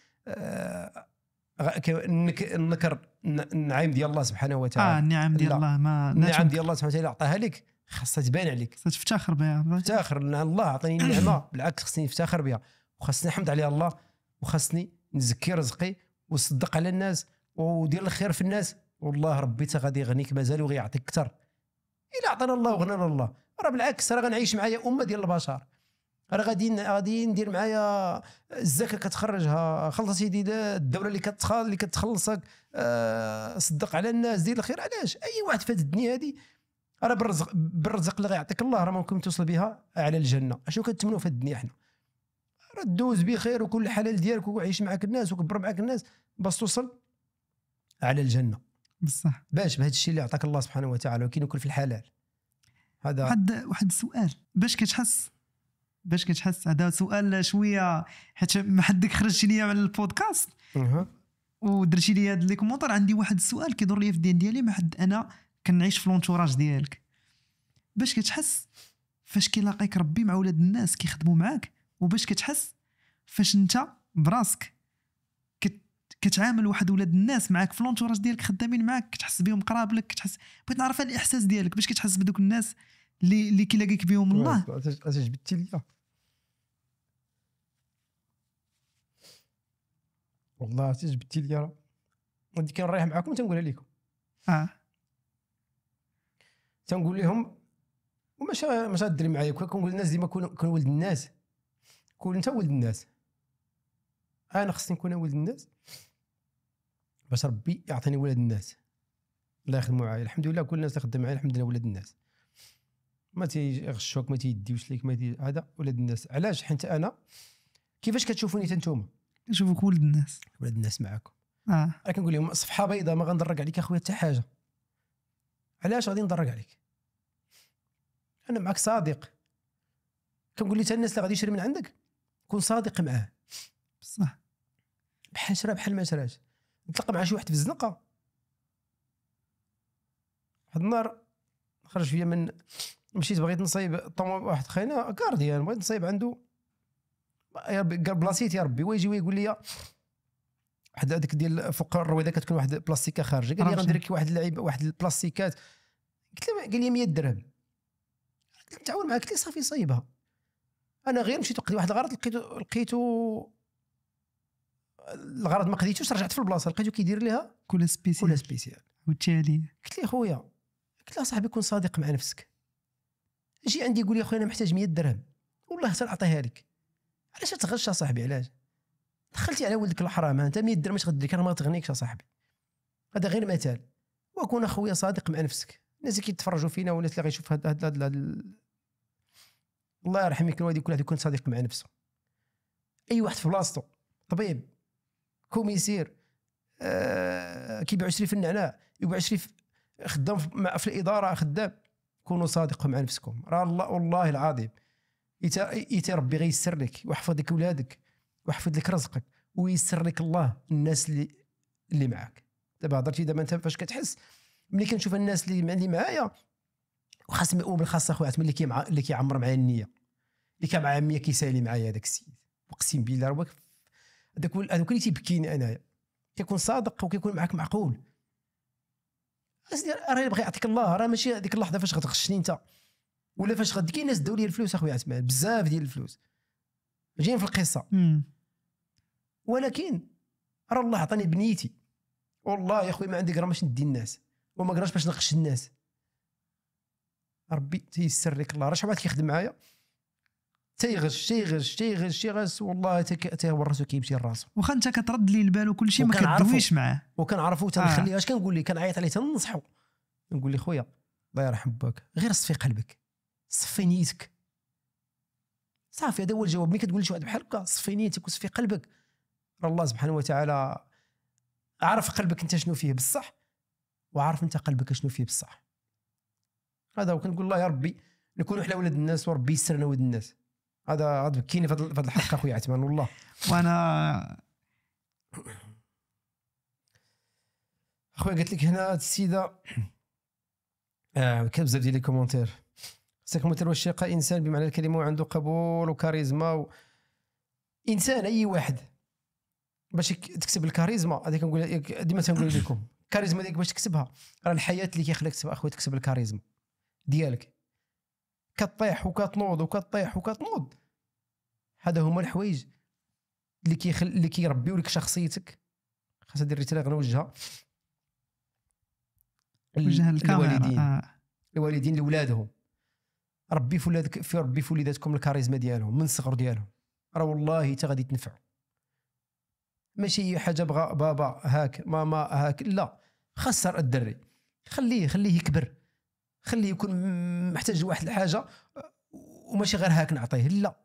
Speaker 2: النكر النعيم ديال الله سبحانه وتعالى.
Speaker 1: النعم ديال الله ما
Speaker 2: النعم ديال الله سبحانه وتعالى عطاها لك خاصها تبان عليك،
Speaker 1: تفتخر بها.
Speaker 2: افتخر ان الله عطاني النعمه، بالعكس خصني نفتخر بها وخصني نحمد عليها الله وخصني نزكي رزقي وصدق على الناس ودير الخير في الناس. والله ربي تا غادي يغنيك مازال وغيعطيك اكثر. الا عطانا الله وغنانا الله راه بالعكس راه غنعيش معايا امه ديال البشر. راه غادي ندير معايا الزكاه كتخرجها، خلص سيدي الدوله اللي كتخلصك، صدق على الناس دير الخير. علاش اي واحد في هذه الدنيا هذه راه بالرزق اللي غيعطيك الله راه ممكن توصل بها على الجنه. اشنو كنتمنوا في هذه الدنيا حنا؟ راه دوز بخير وكل حلال ديالك وعيش معاك الناس وكبر معاك الناس باش توصل على الجنه.
Speaker 1: بصح
Speaker 2: باش بهذا الشيء اللي عطاك الله سبحانه وتعالى وكاين ياكل في الحلال. هذا
Speaker 1: واحد السؤال باش كتحس هذا سؤال شويه حيت ما حدك خرجتي ليا على البودكاست ودرتي لي هاد لي كومونتير. عندي واحد السؤال كيدور ليا في الدين ديالي ما حد انا كنعيش في لونتوراج ديالك. باش كتحس فاش كيلاقيك ربي مع ولاد الناس كيخدموا معاك، وباش كتحس فاش انت براسك كتعامل واحد ولاد الناس معاك في لونتوراج ديالك خدامين معاك كتحس بهم قراب لك، كتحس بغيت نعرف هذا الاحساس ديالك باش كتحس بدوك الناس اللي كيلاقيك بهم الله.
Speaker 2: جبتي ليا والله جبتي ليا ودي كنريح معاكم تنقولها لكم. تنقول لهم وماش غادري معايا كنقول للناس ديما كون ولد الناس، كون انت ولد الناس. انا خصني نكون ولد الناس باش ربي يعطيني ولاد الناس الله يخدموا معايا. الحمد لله كل الناس اللي خدام معايا الحمد لله ولاد الناس، ما تيغشوك ما تيديوش ليك هذا ولاد الناس. علاش؟ حيت انا كيفاش كتشوفوني نتوما
Speaker 1: كنشوفك ولد الناس،
Speaker 2: ولاد الناس معاكم. كنقول لهم صفحه بيضاء ما غندرك عليك اخويا حتى حاجه. علاش غادي ندرك عليك؟ انا معك صادق. كنقول لي حتى الناس اللي غادي يشري من عندك كون صادق معاه.
Speaker 1: بصح
Speaker 2: بحال شرا بحال ما شراش. نتلقى مع شي واحد في الزنقه واحد النهار خرج فيا من مشيت بغيت نصايب واحد خاينا كارديان، بغيت نصايب عنده يا ربي قال بلاصيت يا ربي، ويجي ويقول لي واحد هذيك ديال فوق الرويده كتكون واحد بلاستيكه خارجه، قال لي غندير لك واحد اللعيبه واحد البلاستيكات، قلت له قال لي 100 درهم، قلت نتعاون معاك، قلت لي صافي صايبها. انا غير مشيت وقضي واحد الغرض لقيتو الغرض ما قضيتوش، رجعت في البلاصه لقيتو كيدير ليها
Speaker 1: كل سبيسيال والتالي
Speaker 2: قلت لي خويا، قلت له صاحبي كون صادق مع نفسك، جي عندي يقول لي خويا انا محتاج 100 درهم والله حتى نعطيها لك، علاش تغش صاحبي؟ علاش دخلتي على ولدك الحرام؟ انت 100 درهم اش غدير لك؟ انا ما تغنيكش صاحبي، هذا غير مثال. وكون اخويا صادق مع نفسك. الناس اللي كيتفرجوا فينا والناس اللي غيشوف هذا الله يرحم يكون كل واحد يكون صادق مع نفسه. اي واحد في بلاصتو طبيب كوميسير كيبيع شري في النعناع، يبيع شري خدام في الاداره خدام، كونوا صادقوا مع نفسكم. راه الله والله العظيم يتا ربي غيسر لك ويحفظ لك ولادك ويحفظ لك رزقك ويسر لك الله الناس اللي معاك. دابا هضرتي دابا انت فاش كتحس ملي كنشوف الناس اللي معايا، وبالخاصه خويا عثمان اللي كيعمر معايا النيه، اللي كان معايا 100 كيسالي معايا هذاك السيد، اقسم بالله راه هذوك اللي تيبكيني انايا، كيكون صادق وكيكون معاك معقول. راه يبغي يعطيك الله، راه ماشي هذيك اللحظه فاش غتغشني انت ولا فاش غدير الناس داو لي الفلوس اخويا عثمان، بزاف ديال الفلوس جايين في القصه. ولكن راه الله عطاني بنيتي، والله يا خويا ما عندي غير باش ندي الناس وما قراش باش نغش الناس. ربي تيسر لك الله. راه شحال واحد كيخدم معايا تيغش والله حتى هو راسو كيمشي لراسو،
Speaker 1: واخا انت كترد ليه البال وكل شيء ما كدويش معاه
Speaker 2: وكنعرفو تنخليه. اش كنقول ليه؟ كنعيط عليه تنصحو، نقول ليه خويا الله يرحم باك غير صفي قلبك، صفي نيتك، صافي. هذا هو الجواب. ملي كتقول لشي واحد بحال هكا صفي نيتك وصفي قلبك، راه الله سبحانه وتعالى عارف قلبك انت شنو فيه بصح، وعارف انت قلبك شنو فيه بصح. هذا وكنقول الله يا ربي نكونوا حنا ولاد الناس وربي يسرنا ولاد الناس. هذا بكيني في هذا الحلقه اخويا عثمان والله.
Speaker 1: وانا
Speaker 2: اخويا قلت لك هنا السيده كاين بزاف ديال لي كومونتير. ساك مثل والشقه انسان بمعنى الكلمه وعنده قبول وكاريزما انسان اي واحد باش تكسب الكاريزما هذيك كنقول ديما تنقول لكم الكاريزما ديالك باش تكسبها راه الحياه اللي كيخليك تكسب اخويا تكسب الكاريزما ديالك. كطيح وكتنوض وكطيح وكتنوض، هذا هما الحوايج اللي كيربيو لك شخصيتك. خاص هذه الرساله غنوجهها
Speaker 1: الكاميرا
Speaker 2: الوالدين لولادهم. ربي في ولادك، في ربي في وليداتكم الكاريزما ديالهم من الصغر ديالهم، راه والله حتى غادي تنفعوا. ماشي حاجه بغى بابا هاك ماما هاك، لا، خسر الدري، خليه يكبر، خليه يكون محتاج لواحد الحاجه وماشي غير هاك نعطيه. لا،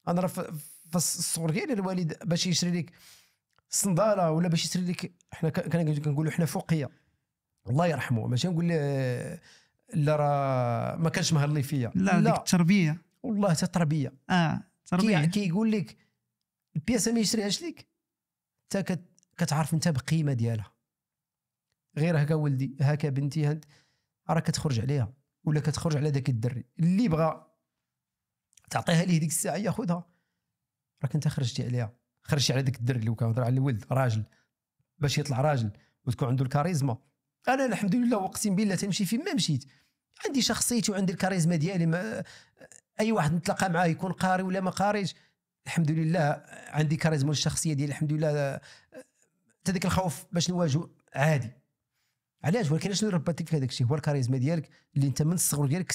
Speaker 2: انا راه في الصغر ديالي الوالد باش يشري لك صنداله ولا باش يشري لك، حنا كنقولوا حنا فوقيه الله يرحمه، ماشي نقول لا راه ما كانش مهلي فيا،
Speaker 1: لا ديك التربيه
Speaker 2: والله حتى التربيه
Speaker 1: تربيه
Speaker 2: كيقول لك البياسه ما يشريهاش لك انت كتعرف انت بقيمه ديالها. غير هكا ولدي هكا بنتي راه كتخرج عليها ولا كتخرج على داك الدري اللي بغى تعطيها ليه ديك الساعه ياخذها، راك انت خرجتي عليها، خرجتي على داك الدري اللي كنهضر على الولد راجل باش يطلع راجل وتكون عنده الكاريزما. انا الحمد لله واقسم بالله تمشي فين ما مشيت عندي شخصيتي وعندي الكاريزما ديالي. اي واحد نتلاقى معاه يكون قاري ولا ما قاريش الحمد لله عندي كاريزما الشخصيه ديالي الحمد لله. تديك الخوف باش نواجه عادي. علاش؟ ولكن شنو ربطك في هذاك الشيء؟ هو الكاريزما ديالك اللي انت من الصغر ديالك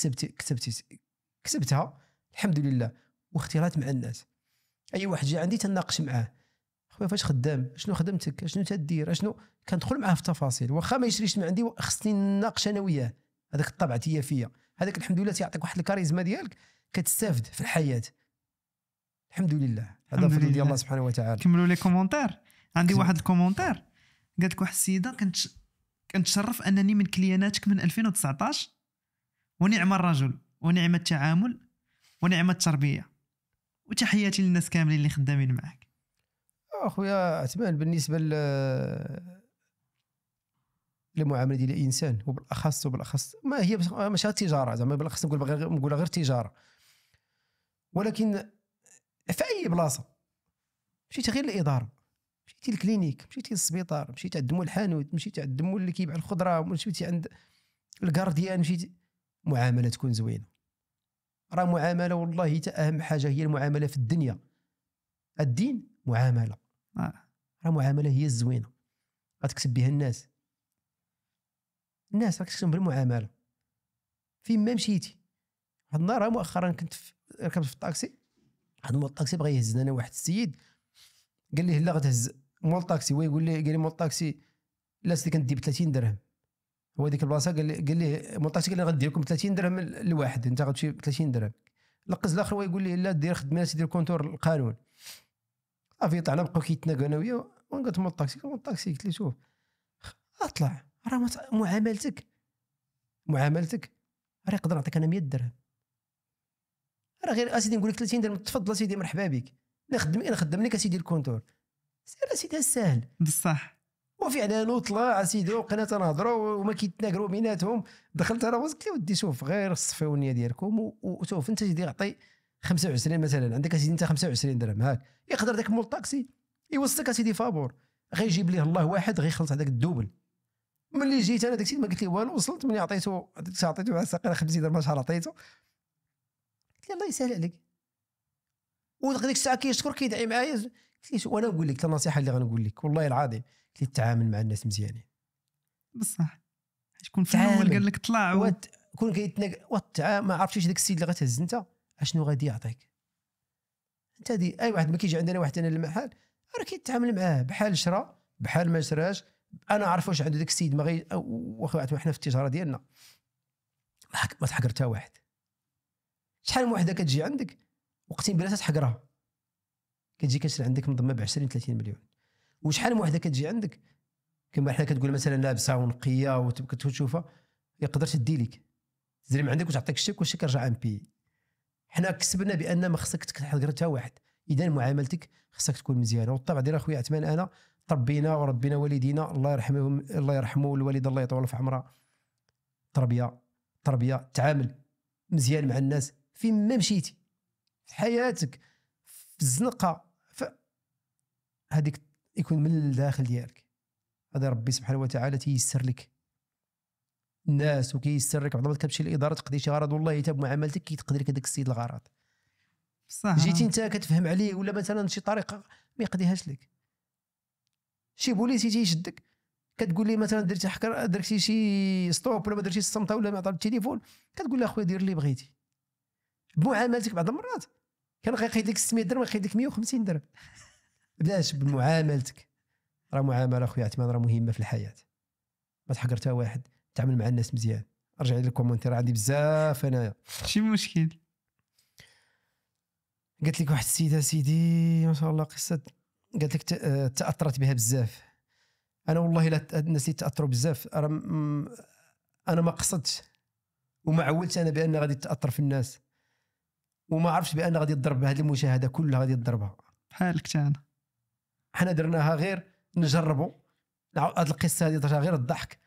Speaker 2: كسبتها الحمد لله، واختلاط مع الناس. اي واحد جا عندي تناقش معاه، خويا فاش خدام، شنو خدمتك، شنو تدير، شنو كندخل معاه في التفاصيل، واخا ما يشريش من عندي خصني نناقش انا وياه. هذاك الطبع هي فيا، هذاك الحمد لله تيعطيك واحد الكاريزما ديالك كتستافد في الحياه الحمد لله. هذا فضل ديال الله سبحانه وتعالى.
Speaker 1: كملوا لي كومونتير. عندي واحد الكومونتير قالت لك واحد السيده كنتشرف انني من كلياناتك من 2019 ونعم الرجل ونعم التعامل ونعم التربيه، وتحياتي للناس كاملين اللي خدامين معك.
Speaker 2: اخويا عثمان بالنسبه المعامله ديال الانسان وبالاخص ما هي ماشي التجاره زعما بالاخص نقول غير تجاره، ولكن في اي بلاصه مشيتي غير الاداره، مشيتي للكلينيك، مشيتي للسبيطار، مشيتي عند مول الحانوت، مشيتي عند مول اللي كيبيع الخضره، مشيتي عند الكارديان، مشيتي معامله تكون زوينه. راه معامله والله حتى اهم حاجه هي المعامله في الدنيا. الدين معامله، راه معامله هي الزوينه غتكسب بها الناس راك تكسب بالمعامله. فين ما مشيتي. واحد النهار مؤخرا كنت ركبت في الطاكسي، واحد مول الطاكسي بغى يهزنا انا واحد السيد، قال لي لا غتهز مول الطاكسي، هو يقول لي قال لي مول الطاكسي لا سيدي كندي ب 30 درهم. هو ديك البلاصه قال لي مول الطاكسي قال لي غندير لكم 30 درهم لواحد، انت غتمشي ب 30 درهم. لقز الاخر هو يقول لي لا دير خدمه سيدي الكونتور القانون. صافي طلعنا بقاو كيتناقوا انا وياه، وقلت مول الطاكسي قلت له شوف اطلع، راه معاملتك راه يقدر نعطيك انا 100 درهم، راه غير اسيدي نقول لك 30 درهم تفضل اسيدي مرحبا بك، انا خدم لك اسيدي الكونتور، سير اسيدي السهل
Speaker 1: بصح.
Speaker 2: وفعلا طلع اسيدي وبقينا تنهضروا وما كيتناقروا بيناتهم. دخلت انا قلت له ودي شوف غير الصفيو النيه ديالكم وشوف انت سيدي عطي 25 مثلا، عندك اسيدي انت 25 درهم هاك، يقدر داك مول الطاكسي يوصلك اسيدي فابور، غيجيب ليه الله واحد غيخلص هذاك الدوبل. ملي جيت انا داك السيد ما قلت لي والو، وصلت ملي عطيته مع الساقه 50 درهم شحال عطيته، قلت لي الله يسهل عليك. وديك الساعه كيشكر كيدعي معايا. قلت لي وانا نقول لك النصيحه اللي غنقول لك والله العظيم، قلت لي التعامل مع الناس مزيانين
Speaker 1: بصح. شكون في الاول قال لك طلع
Speaker 2: كون كيتناق ما عرفتيش داك السيد اللي غتهز انت اشنو غادي يعطيك انت. دي اي واحد ما كيجي عندنا واحد انا المحل راه كيتعامل معاه بحال شرا بحال ما شراش. انا عارف واش عنده داك السيد ما غي واخا حنا في التجاره ديالنا ما تحقر حتى واحد. شحال من وحده كتجي عندك وقتين بلا تحقرها كتجي كتشري عندك منضمه ب 20 30 مليون. وشحال من وحده كتجي عندك كما حنا كتقول مثلا لابسه ونقيه وتبقى تشوفها يقدر تدي لك تزري من عندك وتعطيك الشيك والشيك يرجع ام بي. حنا كسبنا بان ما خصك تحقر حتى واحد، اذا معاملتك خصك تكون مزيانه. والطبع ديال اخويا عثمان انا تربينا وربينا والدينا الله يرحمهم الله يرحمه الوالده الله يطول في عمرها. تربيه تعامل مزيان مع الناس فين ما مشيتي في حياتك، في الزنقه هذيك يكون من الداخل ديالك. هذا ربي سبحانه وتعالى تيسر لك الناس وكيسر لك. بعض ما كتمشي للاداره تقضي شي غرض والله حتى بمعاملتك كيتقضي لك هذاك السيد الغرض.
Speaker 1: صح.
Speaker 2: جيتي انت كتفهم عليه ولا مثلا شي طريقه ما يقضيهاش لك. شي بوليسي تيشدك كتقول لي مثلا درتي حكر درتي شي ستوب ولا ما درتيش الصمته ولا ما عطى التليفون كتقول له اخويا دير اللي بغيتي. بمعاملتك بعض المرات كان غيقيد لك 600 درهم غيقيد لك 150 درهم. بلاش بمعاملتك. راه معامله اخويا عثمان راه مهمه في الحياه. ما تحقر حتى واحد، تعامل مع الناس مزيان. ارجع لي الكومونتير عندي بزاف انايا.
Speaker 1: شي مشكل.
Speaker 2: قالت لك واحد السيده سيدي ما شاء الله قصه قالت لك تاثرت بها بزاف. انا والله لا الناس اللي تاثروا بزاف انا ما قصدتش وما عولتش انا بان غادي تاثر في الناس وما عرفتش بان غادي تضرب هذه المشاهده كلها غادي تضربها
Speaker 1: بحالك انا.
Speaker 2: حنا درناها غير نجربوا هذه القصه هذه درتها غير الضحك.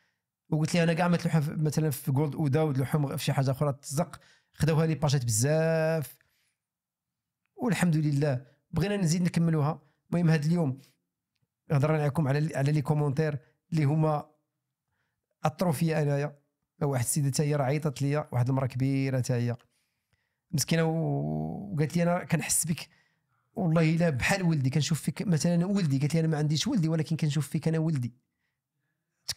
Speaker 2: وقلت لي انا كاع ما تلوحها مثلا في جولد اودا ودلوحهم في شي حاجه اخرى تزق خداوها لي باجات بزاف والحمد لله. بغينا نزيد نكملوها. المهم هذا اليوم هضرنا معكم على لي كومونتير اللي هما اثروا فيا انايا. واحد السيده حتى هي راه عيطت ليا واحد المراه كبيره حتى هي مسكينه وقالت لي انا كنحس بك والله الا بحال ولدي كنشوف فيك مثلا ولدي. قالت لي انا ما عنديش ولدي ولكن كنشوف فيك انا ولدي.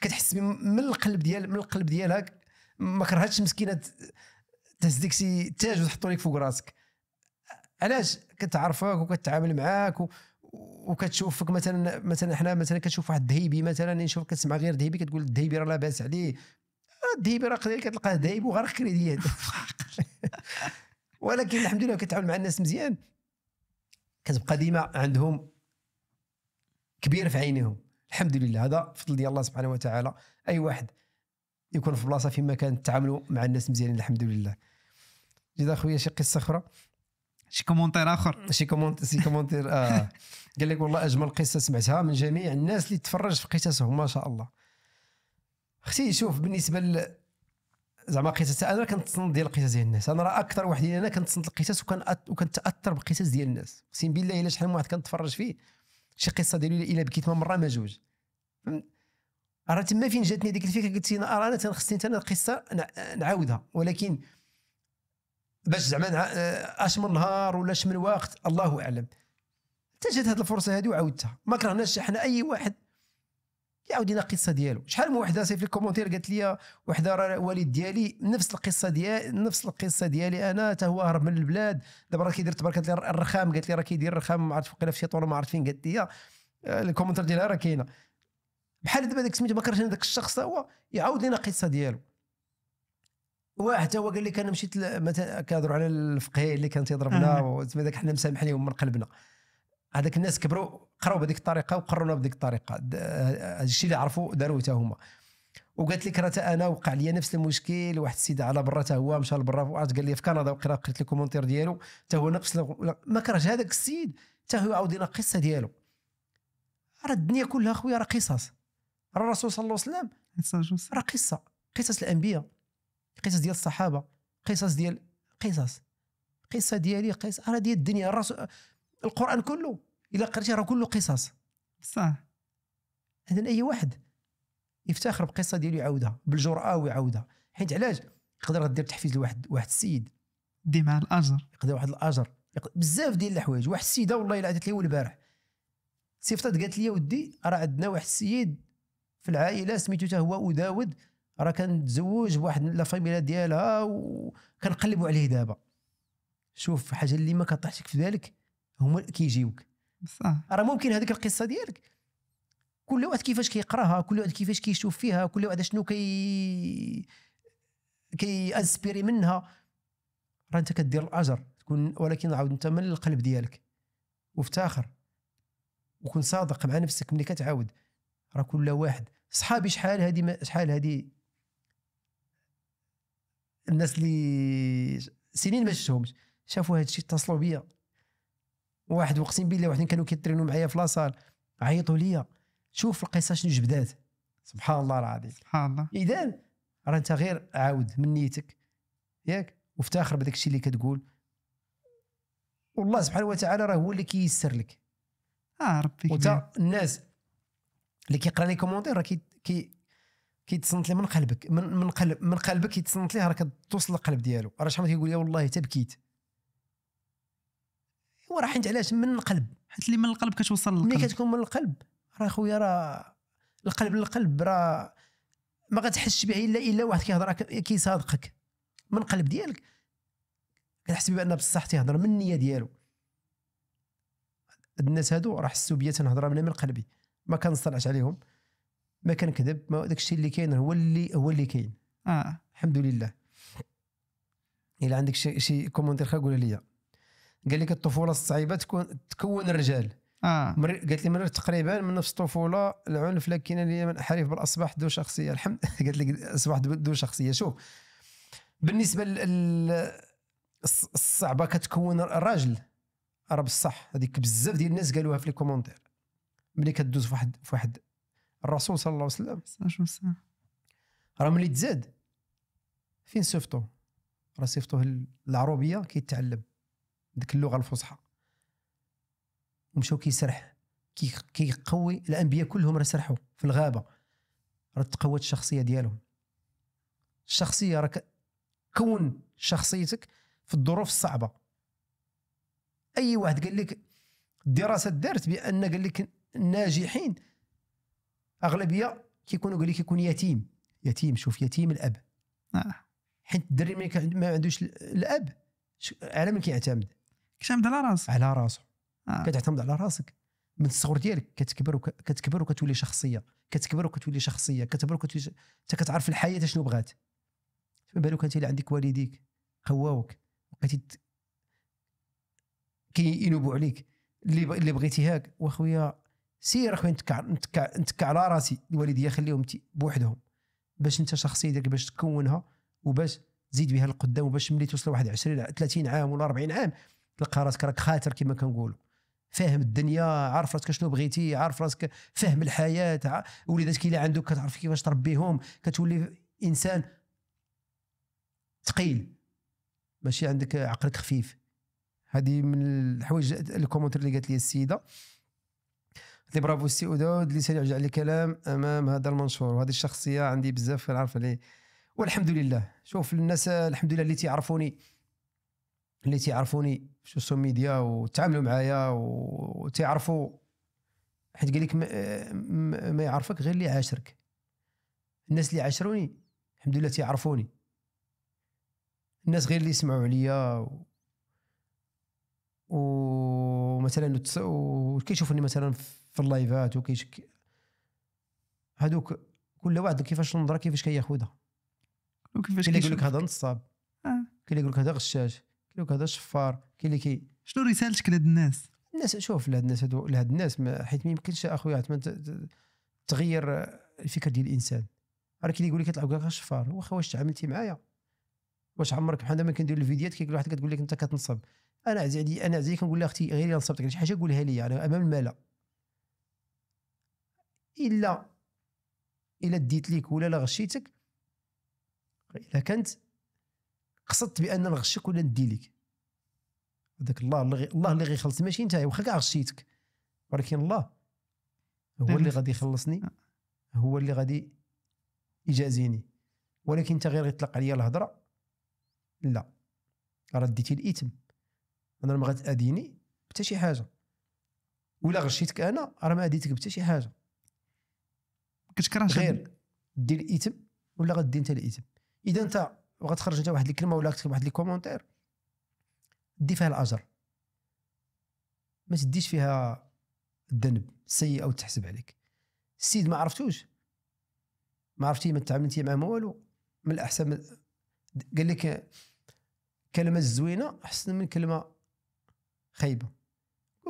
Speaker 2: كتحس من القلب ديالها ما كرهتش مسكينه تهز ديك شي تاج وتحطو لك فوق راسك. علاش كتعرفك وكتعامل معاك وكتشوفك مثلا حنا مثلا كتشوف واحد الذهيبي مثلا نشوف كتسمع غير ذهيبي كتقول الذهيبي راه لاباس عليه. الذهيبي راه كتلقاه ذهيب وغير كريديات. ولكن الحمد لله كتعامل مع الناس مزيان كتبقى ديما عندهم كبير في عينيهم. الحمد لله هذا فضل ديال الله سبحانه وتعالى. اي واحد يكون في بلاصه فيما كان تعاملوا مع الناس مزيانين الحمد لله. جد اخويا شي قصه اخرى
Speaker 1: شي كومونتير اخر
Speaker 2: شي كومونتير قال لك والله اجمل قصه سمعتها من جميع الناس اللي تفرج في قصصهم ما شاء الله. اختي شوف بالنسبه زعما قصص، انا كنتصنت ديال القصص ديال الناس، انا راه اكثر واحد انا كنتصنت القصص وكنتاثر بالقصص ديال الناس، اقسم بالله الا شحال من واحد كنتفرج فيه شي قصه ديالو الا بكيت ما مره ما جوج، راه تما فين جاتني ديك الفكره، قلت انا خصني انا القصه نعاودها، ولكن باش زعما اش من نهار ولا اش من وقت الله اعلم. جات هذه الفرصه هذه وعاودتها، ما كرهناش حنا اي واحد يعاود لنا القصه ديالو. شحال من وحده في الكومونتير قالت لي وحده راه والد ديالي نفس القصه ديالي انا، حتى هو هرب من البلاد، دابا راه كيدير تبارك الله الرخام، قالت لي راه كيدير الرخام ما عرفت وقيله في شي طونه ما عرفت فين، قالت لي الكومونتير ديالها راه كاينه بحال دابا داك سميتو، ما كرهش داك الشخص هو يعاود لنا القصه ديالو. واحد هو قال لك انا مشيت مثلا كنهضروا على الفقيه اللي كان تيضربنا وسمي داك حنا مسامحين من قلبنا، هذاك الناس كبروا قراو بهذيك الطريقه وقرونا بهذيك الطريقه، هذا الشيء اللي عرفوا داروا حتى هما. وقالت لك راه انا وقع لي نفس المشكل، واحد السيد على برا حتى هو مشى لبرا وعاد قال لي في كندا قريت الكومونتير ديالو حتى هو نفس ما كرهش هذاك السيد حتى هو عاود لنا القصه ديالو. راه الدنيا كلها خويا راه قصص، راه الرسول صلى الله عليه وسلم راه قصص الانبياء، قصص ديال الصحابه، قصص قصه ديالي قصه راه ديال الدنيا. الرسول القران كله الا قريتيه راه كله قصص
Speaker 1: صح.
Speaker 2: اذن اي واحد يفتخر بقصه ديالو يعاودها بالجرأه ويعاودها، حيت علاش يقدر دير تحفيز لواحد السيد
Speaker 1: دي مع الاجر،
Speaker 2: يقدر واحد الاجر بزاف ديال الحوايج. واحد السيده والله الا عادت لي البارح صيفطت قالت لي ودي راه عندنا واحد السيد في العائله سميتو حتى هو وداود، راه كان تزوج بواحد لا فاميلا ديالها وكنقلبوا عليه دابا. شوف حاجه اللي ما كطيحش في بالك هما كيجيوك
Speaker 1: صح.
Speaker 2: راه ممكن هذيك القصه ديالك كل واحد كيفاش كيقراها، كل واحد كيفاش كيشوف فيها، كل واحد شنو كي انسبيري منها، راه انت كدير الاجر تكون، ولكن عاود انت من القلب ديالك وافتخر وكن صادق مع نفسك ملي كتعاود. راه كل واحد صحابي شحال هذه الناس اللي سنين ما شفتهمش شافوا هذا الشيء اتصلوا بيا، واحد اقسم بالله واحد كانوا كيترينوا معايا في لاصال عيطوا ليا شوف القصه شنو جبدات، سبحان الله العظيم
Speaker 1: سبحان الله.
Speaker 2: اذا راه انت غير عاود من نيتك ياك وافتخر بداك الشيء اللي كتقول، والله سبحانه وتعالى راه هو اللي كييسر لك.
Speaker 1: ربي
Speaker 2: وتا الناس اللي كيقرا لي كومونتير راه كيتصنت لي من قلبك، من قلبك كيتصنت ليه، راه كتوصل للقلب ديالو. راه شحال كيقول لي والله حتى بكيت، وراه حيت علاش من القلب،
Speaker 1: حيت اللي من القلب كتوصل للقلب.
Speaker 2: ملي كتكون من القلب راه خويا راه القلب للقلب راه ما غتحسش به الا واحد كيهضر كيصادقك من القلب ديالك، كتحس بان بصح تيهضر من النيه ديالو. الناس هادو راه حسوا بيا تنهضر من قلبي، ما كنصطلعش عليهم، ما كنكذب، ما داك الشيء اللي كاين هو اللي كاين. الحمد لله. الا عندك شي كومونتير خا قول لي. قال لك الطفوله الصعيبه تكون الرجال. قالت لي مريت تقريبا من نفس الطفوله العنف، لكن لي من احرف بل اصبحت ذو شخصيه. الحمد قالت لك اصبحت ذو شخصيه. شوف بالنسبه الصعبه كتكون الراجل، راه بصح هذيك بزاف ديال الناس قالوها في لي كومونتير ملي كدوز في واحد الرسول صلى الله عليه وسلم راه ملي تزاد فين صيفطو، راه صيفطوه العروبيه كيتعلم ديك اللغه الفصحى ومشاو كيسرح كيقوي. الانبياء كلهم راه سرحوا في الغابه، راه تقوت الشخصيه ديالهم. الشخصيه راه كون شخصيتك في الظروف الصعبه. اي واحد قال لك الدراسه دارت بان قال لك الناجحين اغلبيه كيكونوا قال لك يكون يتيم. شوف يتيم الاب، حيت الدري ملي ما عندوش الاب على من كيعتمد على راسه. كتعتمد على راسك من الصغر ديالك، كتكبر وكتولي شخصيه، كتكبر حتى كتعرف الحياه شنو بغات. فما بالك انت اللي عندك والديك قواوك بقيتي كينوبوا عليك اللي بغيتي هاك. واخويا سير اخويا نتكع على راسي، الوالديه خليهم بوحدهم باش انت شخصيه ديالك باش تكونها وباش تزيد بها القدام، وباش ملي توصل واحد 20 30 عام ولا 40 عام تلقى راسك راك خاطر كما كنقولوا. فاهم الدنيا، عارف راسك شنو بغيتي، عارف راسك فاهم الحياه، وليداتك اللي عندك كتعرف كيفاش تربيهم، كتولي انسان ثقيل ماشي عندك عقلك خفيف. هذه من الحوايج الكومنتير اللي قالت لي السيده، قالت لي برافو السي ودود لساني يرجع لي كلام امام هذا المنشور، وهذه الشخصيه عندي بزاف كنعرف عليه والحمد لله. شوف الناس الحمد لله اللي تيعرفوني في السوشيال ميديا وتعاملوا معايا وتعرفوا، حيت قال لك ما يعرفك غير اللي عاشرك. الناس اللي عاشروني الحمد لله تيعرفوني، الناس غير اللي يسمعوا عليا ومثلا وكيشوفوني مثلا في اللايفات هادوك كل واحد كيفاش نظره كيفاش كياخذها،
Speaker 1: وكيفاش
Speaker 2: اللي يقول لك هذا نصاب، كاين اللي يقول لك هذا غشاش، كاين اللي يقول لك هذا شفار، كاين اللي
Speaker 1: شنو رسالتك لهاد الناس؟
Speaker 2: شوف لهاد الناس حيت ما يمكنش اخويا تغير الفكر ديال الانسان. راه كاين اللي يقول لك يطلع لك شفار، واخا واش تعاملتي معايا، واش عمرك بحال دابا كندير الفيديوهات كيقول واحد كتقول لك انت كتنصب، انا عزيزي كنقول لها اختي غير نصبتك شي حاجه قولها لي يعني امام الملا، الا ديت ليك ولا لا غشيتك، الا كانت قصدت بان نغشك ولا ندي لك، هذاك الله اللي غيخلصني ماشي انت، واخا كاع غشيتك ولكن الله هو اللي غادي يخلصني، هو اللي غادي يجازيني. ولكن انت غير يطلق عليا الهضره، لا راه ديتي الاثم، انا ما غتاديني حتى شي حاجه، ولا غشيتك انا راه ما اديتك حتى شي حاجه،
Speaker 1: كتكرهش
Speaker 2: غير دير الاثم ولا غدي انت الاثم. اذا انت غتخرج انت واحد الكلمه ولا تكتب واحد لي كومونتير دي فيها الاجر، ما تديش فيها الذنب السيء او تحسب عليك. السيد ما عرفتوش، ما عرفتي، ما تعاملتي معاه ما والو، من الاحسن قال لك كلمه زوينه احسن من كلمه خايبه،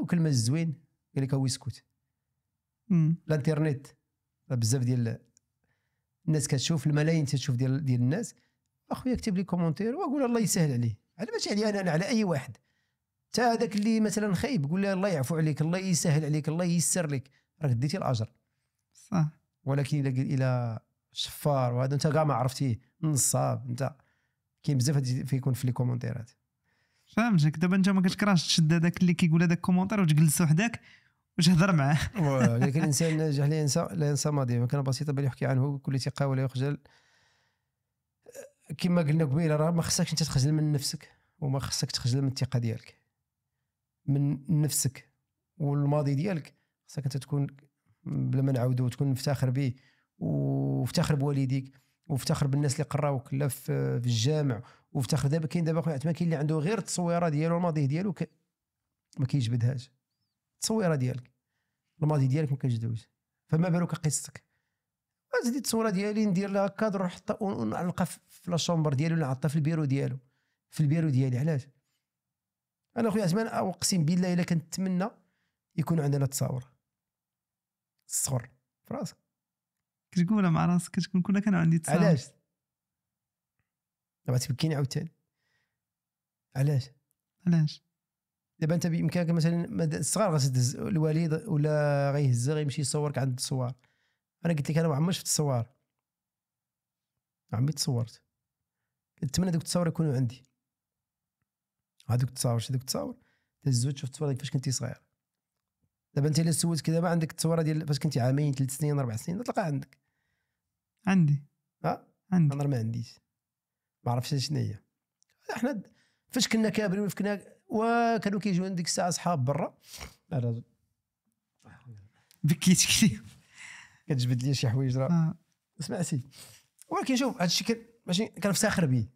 Speaker 2: وكلمه زوين قال لك هو يسكت. الانترنت بزاف ديال الناس كتشوف، الملايين تشوف ديال الناس، اخويا اكتب لي كومونتير وقول الله يسهل عليه، على ماشي علي انا على اي واحد، حتى هذاك اللي مثلا خايب قول له الله يعفو عليك، الله يسهل عليك، الله ييسر لك، راك ديتي الاجر
Speaker 1: صح.
Speaker 2: ولكن الى شفار وهذا انت كاع ما عرفتيه نصاب، انت كاين بزاف فيكون في لي كومونتيرات.
Speaker 1: فهمتك، دابا انت ما كتكرهش تشد هذاك اللي كيقول هذاك كومونتير وتجلس وحدك وتهضر معاه.
Speaker 2: ولكن الانسان ناجح لا ينسى ماضيه، ما كان بسيطه بل يحكي عنه بكل ثقه ولا يخجل. كما قلنا قبيله راه ما خصكش انت تخجل من نفسك، وما خصك تخجل من الثقه ديالك، من نفسك والماضي ديالك خصك انت تكون بلا ما نعاودو تكون مفتخر به، وفتخر بوالديك، وفتخر بالناس اللي قراوك لا في الجامع، وفتخر دابا كاين خويا كاين اللي عنده غير التصويره ديالو الماضي ديالو ما كيجبدهاش، التصويره ديالك الماضي ديالك ما كيجبدوش، فما بالك قصتك. زيد التصويره ديالي ندير لها كادر ونحطها ونعلقها في لا شومبر ديالو ولا نحطها في البيرو ديالو، في البيرو ديالي. علاش؟ انا خويا عثمان اقسم بالله الا كنتمنى يكون عندنا تصاور الصغر في راسك،
Speaker 1: كتقولها مع راسك كتكون كنا كان عندي تصاور.
Speaker 2: علاش؟ دابا تبكيني عاوتاني، علاش؟ دابا انت بامكانك مثلا الصغار غتهز الوالد ولا غيهز غيمشي يصورك عند التصوار. انا قلت لك انا ما عمرش في التصوار، عمري تصورت، نتمنى دوك التصاور يكونوا عندي، هذوك التصاور شي دوك التصاور تهزو تشوف التصويره كيفاش كنتي صغير. دابا انت الا سولتك دابا عندك التصويره ديال فاش كنتي عامين 3 سنين 4 سنين تلقى عندك.
Speaker 1: عندي
Speaker 2: انا ما عنديش، ما عرفتش شنو هي. احنا فاش كنا كابرين وكانوا كيجيو ديك الساعه صحاب برا،
Speaker 1: بكيت
Speaker 2: كتجبد لي شي حوايج راه سمعتي. ولكن شوف هذا الشيء ماشي كنفتخر به.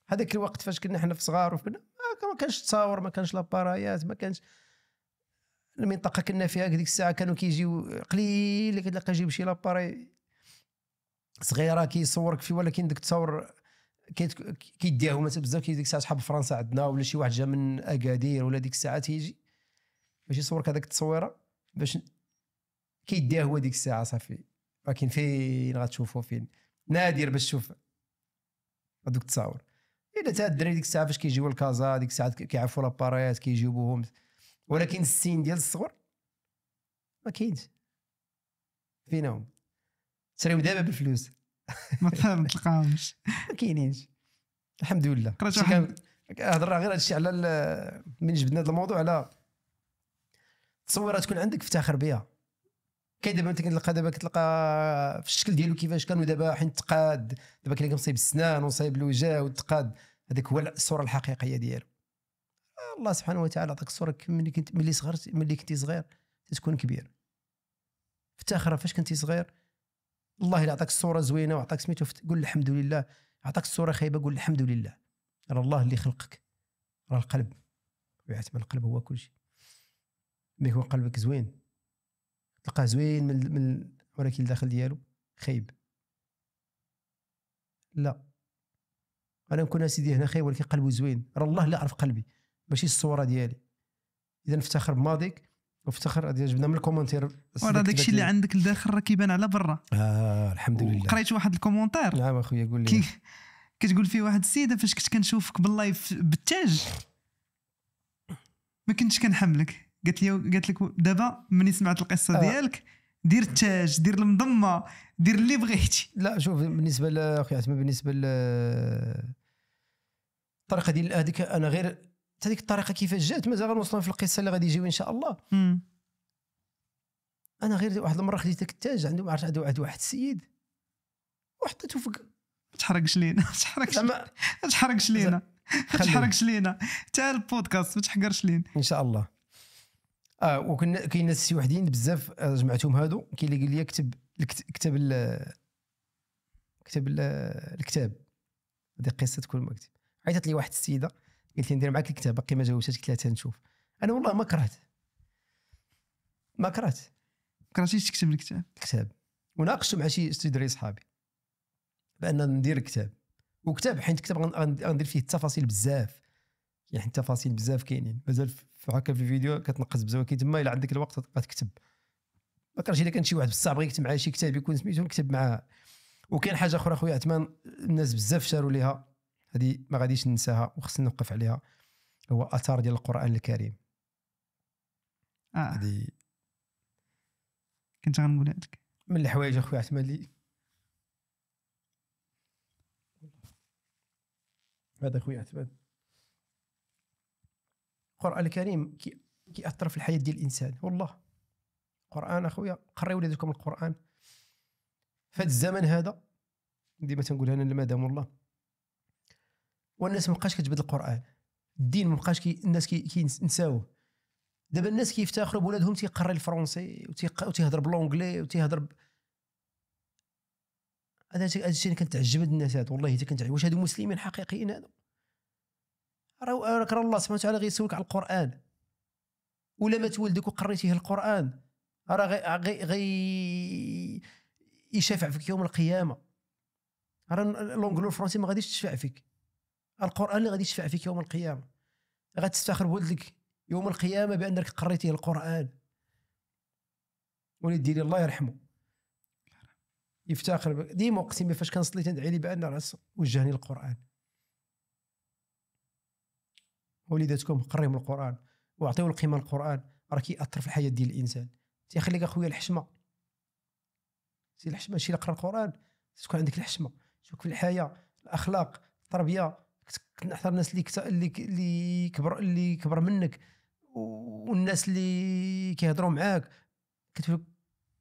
Speaker 2: هذاك الوقت فاش كنا حنا في صغار وكنا ما كانش تصاور، ما كانش لابارايات، ما كانش المنطقه كنا فيها ديك الساعه كانوا كيجيو قليل اللي كتلقى يجيب شي لاباراي صغيره كيصورك فيه. ولكن ديك التصاور كيديهم مثلا بزاف ديك الساعه صحاب فرنسا عندنا ولا شي واحد جا من اكادير ولا ديك الساعه تيجي باش يصورك هذاك التصويره باش كيديها هو ديك الساعه صافي. ولكن فين غتشوفوا فين نادر باش تشوف هذوك التصاور. الا تا الدراري ديك الساعه فاش كيجيو الكازا ديك الساعه كيعرفوا لابارايات كيجيبوهم ولكن السين ديال الصغر ما كاينش فينهم. تشريو دابا بالفلوس
Speaker 1: ما تلقاهمش.
Speaker 2: ما كاينينش الحمد لله.
Speaker 1: قرأت
Speaker 2: هادشي
Speaker 1: واحد-
Speaker 2: كنهضر غير هادشي على من جبدنا هذا الموضوع على تصويره تكون عندك افتخر بها. كاين دابا انت كتلقى في الشكل ديالو كيفاش كانوا دابا حين تقاد دابا كاين اللي مصايب السنان وصايب الوجه وتقاد هذاك هو الصوره الحقيقيه ديالو. الله سبحانه وتعالى عطاك الصوره ملي كنتي صغير تكون كبير. افتخر فاش كنتي صغير الله الا عطاك الصوره زوينه وعطاك سميتو قول الحمد لله. عطاك الصوره خايبه قول الحمد لله. راه الله اللي خلقك. راه القلب ويعتمد القلب هو كل شيء. ملي يكون قلبك زوين تلقاه زوين ولكن الداخل ديالو خايب. لا انا نكون سيدي هنا خايب ولكن قلبه زوين. راه الله اللي عرف قلبي ماشي الصوره ديالي. اذا نفتخر بماضيك وافتخر جبنا من الكومنتير
Speaker 1: وراه داكشي اللي عندك لداخل راه كيبان على برا.
Speaker 2: الحمد لله.
Speaker 1: قريت واحد الكومونتير
Speaker 2: نعم اخويا قول لي.
Speaker 1: كتقول فيه واحد السيده فاش كنت كنشوفك باللايف بالتاج ما كنتش كنحملك. قالت لك دابا مني سمعت القصه ديالك دير التاج دير المضمه دير اللي بغيتي.
Speaker 2: لا شوف بالنسبه لاخويا عثمان بالنسبه الطريقه ديال هذيك انا غير هذيك الطريقه كيفاش جات مازال غنوصلوا في القصه اللي غادي يجيو ان شاء الله. انا غير واحد المره خديت داك التاج عنده عرفت واحد السيد وحطيته فوق.
Speaker 1: ما تحرقش لينا ما تحرقش لينا حتى البودكاست ما تحقرش لينا
Speaker 2: ان شاء الله. وكنا كاين ناس شي وحدين بزاف جمعتهم هادو. كاين اللي قال لي كتب الكتاب هذه قصه تكون مكتوب. عيطت لي واحد السيده قالت لي ندير معاك الكتاب باقي ما جاوبتش. قلت لها نشوف. انا والله ما كرهتيش
Speaker 1: تكتب الكتاب
Speaker 2: وناقشت مع شي دراري صحابي بان ندير الكتاب. وكتاب حين كتاب غندير فيه التفاصيل بزاف. يعني التفاصيل بزاف كاينين مازال هكا في الفيديو كتنقص بزاف. ولكن تما الا عندك الوقت غتكتب. ما كرهتش الا كان شي واحد بصح بغى يكتب معاه شي كتاب يكون سميتو نكتب معاه. وكاين حاجه اخرى خويا عثمان الناس بزاف شاروا ليها هذه ما غاديش ننساها وخصنا نوقف عليها. هو اثار ديال القران الكريم. هذه
Speaker 1: كنت غنقولها لك
Speaker 2: من الحوايج اخويا عثمان لي هذا خويا عثمان. القران الكريم كيأثر في الحياه ديال الانسان. والله القران اخويا قريوا ولادكم القران في هذا الزمن هذا. ديما تنقولها انا لمادام والله والناس ما بقاش كتجبد القران. الدين ما بقاش الناس كينساوه. دابا الناس كيفتخروا بولادهم تيقري الفرنسي وتيهضر بالونجلي وتيهضر هذا الشيء اللي كنتعجب الناس هذا. والله حتى كنتعجب واش هادو مسلمين حقيقيين هادو. راك الله سبحانه وتعالى غيسولك على القران ولا ما تولدك وقريتيه القران راه غي يشفع فيك يوم القيامه. راه لونجلو الفرنسي ما غاديش تشفع فيك. القران اللي غادي يشفع فيك يوم القيامه. غتستخر بولدك يوم القيامه بانك قريتيه القران. وليد ديالي الله يرحمه يفتخر ديما اقسم فاش كنصلي تندعي لي بان راس وجهني القران. وليداتكم قريهم القران واعطيو القيمه القران. راه كيأثر في الحياه ديال الانسان. تيخليك اخويا الحشمه. سي الحشمه شي اللي قرا القران تكون عندك الحشمه. شوف في الحياه الاخلاق التربيه. كنحضر الناس اللي كبر منك والناس اللي كيهضروا معاك